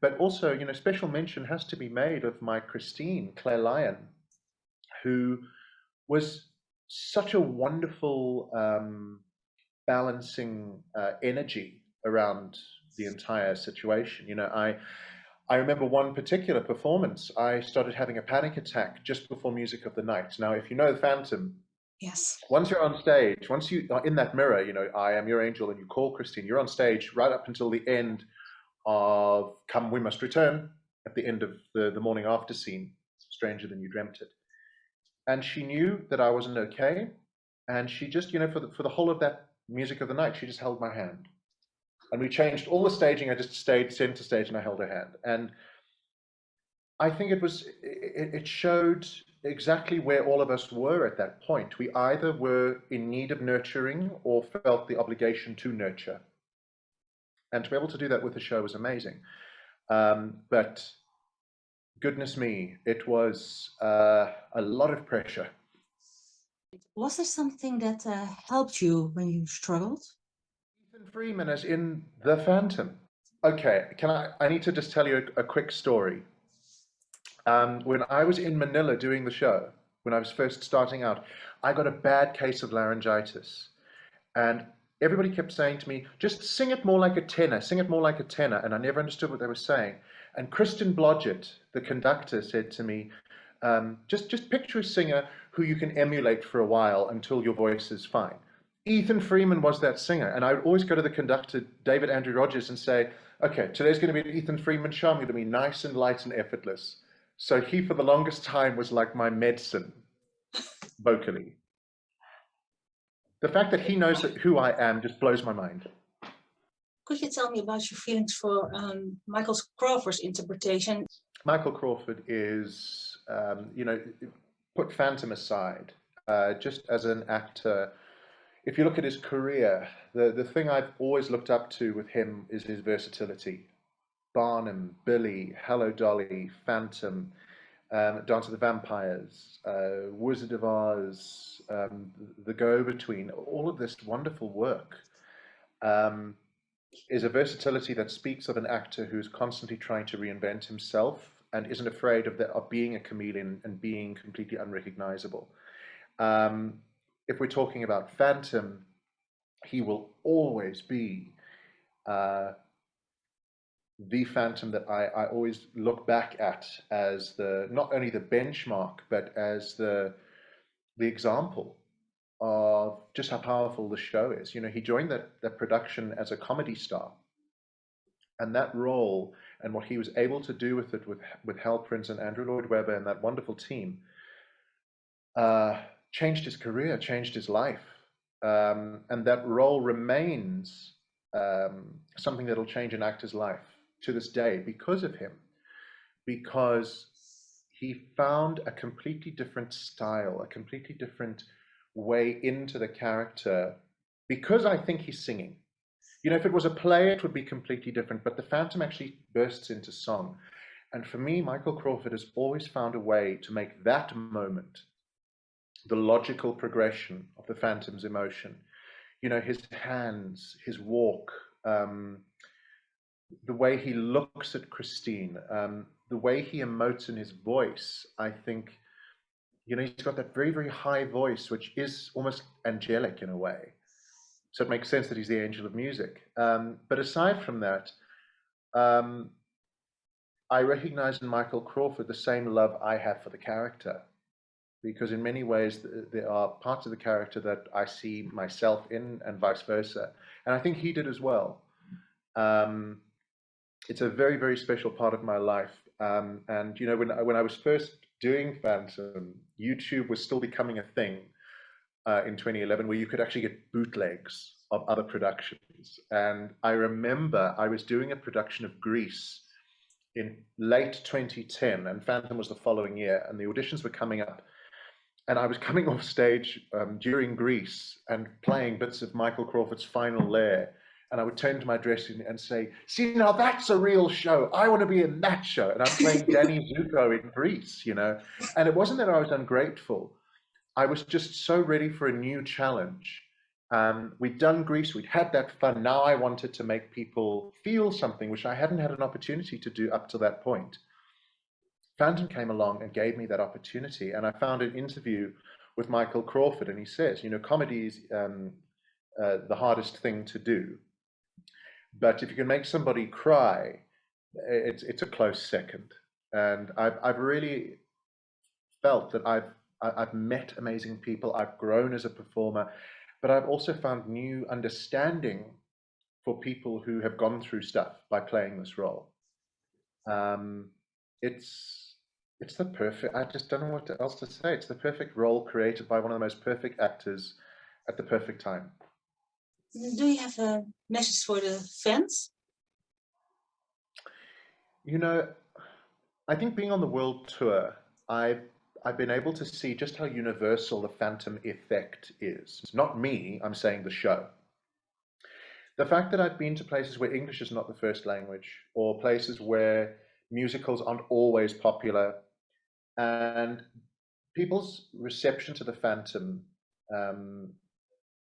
but also, you know, special mention has to be made of my Christine, Claire Lyon, who was such a wonderful balancing energy around the entire situation. You know, I remember one particular performance, I started having a panic attack just before Music of the Night. Now, if you know the Phantom, Yes. once you're on stage, once you are in that mirror, you know, I am your angel, and you call Christine, you're on stage right up until the end of Come We Must Return, at the end of the morning after scene, Stranger Than You Dreamt It. And she knew that I wasn't okay, and she just, you know, for the whole of that Music of the Night, she just held my hand. And we changed all the staging, I just stayed center stage and I held her hand. And I think it showed exactly where all of us were at that point. We either were in need of nurturing or felt the obligation to nurture. And to be able to do that with the show was amazing. But goodness me, it was a lot of pressure. Was there something that helped you when you struggled? Ethan Freeman as in The Phantom. Okay, I need to just tell you a quick story. When I was in Manila doing the show, when I was first starting out, I got a bad case of laryngitis. And everybody kept saying to me, just sing it more like a tenor, sing it more like a tenor. And I never understood what they were saying. And Kristen Blodgett, the conductor, said to me, just picture a singer who you can emulate for a while until your voice is fine. Ethan Freeman was that singer. And I would always go to the conductor, David Andrew Rogers, and say, okay, today's going to be an Ethan Freeman show. I'm going to be nice and light and effortless. So he, for the longest time, was like my medicine, vocally. The fact that he knows who I am just blows my mind. Could you tell me about your feelings for Michael Crawford's interpretation? Michael Crawford is, you know, put Phantom aside, just as an actor. If you look at his career, the thing I've always looked up to with him is his versatility. Barnum, Billy, Hello Dolly, Phantom, Dance of the Vampires, Wizard of Oz, The Go-Between, all of this wonderful work is a versatility that speaks of an actor who's constantly trying to reinvent himself and isn't afraid of being a chameleon and being completely unrecognizable. If we're talking about Phantom, he will always be the Phantom that I always look back at as not only the benchmark, but as the example of just how powerful the show is. You know, he joined that production as a comedy star, And that role and what he was able to do with it, with Hal Prince and Andrew Lloyd Webber and that wonderful team, changed his career, changed his life. And that role remains something that'll change an actor's life to this day because of him, because he found a completely different style, a completely different way into the character, because I think he's singing. You know, if it was a play, it would be completely different, but the Phantom actually bursts into song. And for me, Michael Crawford has always found a way to make that moment the logical progression of the Phantom's emotion. You know, his hands, his walk, the way he looks at Christine, the way he emotes in his voice. I think, you know, he's got that very, very high voice, which is almost angelic in a way. So it makes sense that he's the angel of music. But aside from that, I recognize in Michael Crawford the same love I have for the character, because in many ways there are parts of the character that I see myself in and vice versa. And I think he did as well. It's a very, very special part of my life. And, you know, when I was first doing Phantom, YouTube was still becoming a thing in 2011, where you could actually get bootlegs of other productions. And I remember I was doing a production of Grease in late 2010, and Phantom was the following year, and the auditions were coming up. And I was coming off stage during Grease and playing bits of Michael Crawford's Final Lair. And I would turn to my dressing and say, see, now that's a real show. I want to be in that show. And I'm playing Danny Zuko in Grease, you know. And it wasn't that I was ungrateful. I was just so ready for a new challenge. We'd done Grease, we'd had that fun. Now I wanted to make people feel something, which I hadn't had an opportunity to do up to that point. Phantom came along and gave me that opportunity. And I found an interview with Michael Crawford, and he says, you know, comedy is the hardest thing to do. But if you can make somebody cry, it's a close second. And I've really felt that I've met amazing people, I've grown as a performer, but I've also found new understanding for people who have gone through stuff by playing this role. It's the perfect, I just don't know what else to say. It's the perfect role created by one of the most perfect actors at the perfect time. Do you have a message for the fans? You know, I think being on the world tour, I've been able to see just how universal the Phantom effect is. It's not me, I'm saying the show. The fact that I've been to places where English is not the first language, or places where musicals aren't always popular, and people's reception to the Phantom,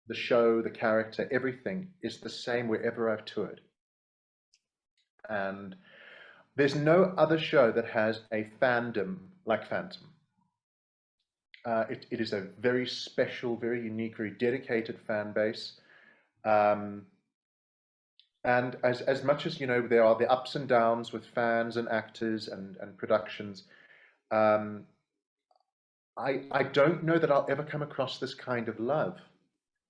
the show, the character, everything is the same wherever I've toured. And there's no other show that has a fandom like Phantom. It is a very special, very unique, very dedicated fan base. And as much as, you know, there are the ups and downs with fans and actors and productions, I don't know that I'll ever come across this kind of love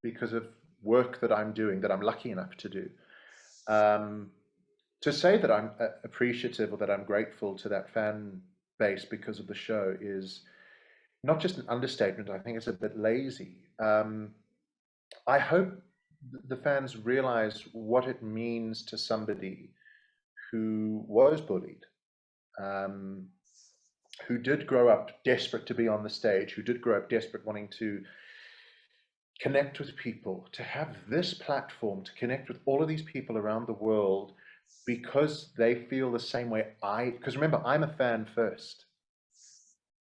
because of work that I'm doing, that I'm lucky enough to do. To say that I'm appreciative or that I'm grateful to that fan base because of the show is not just an understatement. I think it's a bit lazy. I hope the fans realize what it means to somebody who was bullied, who did grow up desperate to be on the stage, who did grow up desperate wanting to connect with people, to have this platform to connect with all of these people around the world because they feel the same way because remember, I'm a fan first.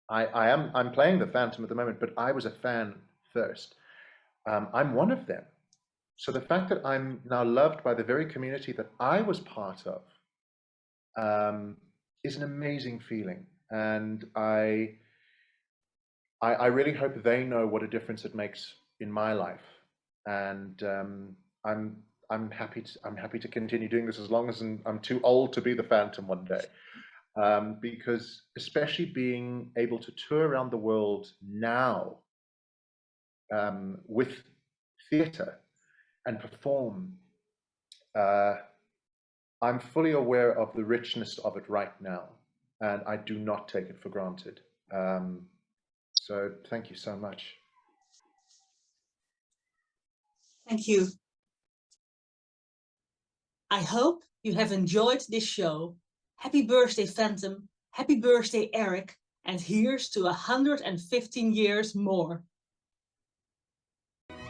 I'm playing the Phantom at the moment, but I was a fan first. I'm one of them. So the fact that I'm now loved by the very community that I was part of is an amazing feeling. And I really hope they know what a difference it makes in my life. And I'm happy to continue doing this as long as I'm too old to be the Phantom one day. Because especially being able to tour around the world now with theatre and perform I'm fully aware of the richness of it right now, and I do not take it for granted. So thank you so much. Thank you. I hope you have enjoyed this show. Happy birthday, Phantom. Happy birthday, Erik. And here's to 115 years more.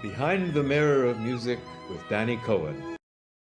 Behind the Mirror of Music with Dannii Cohen.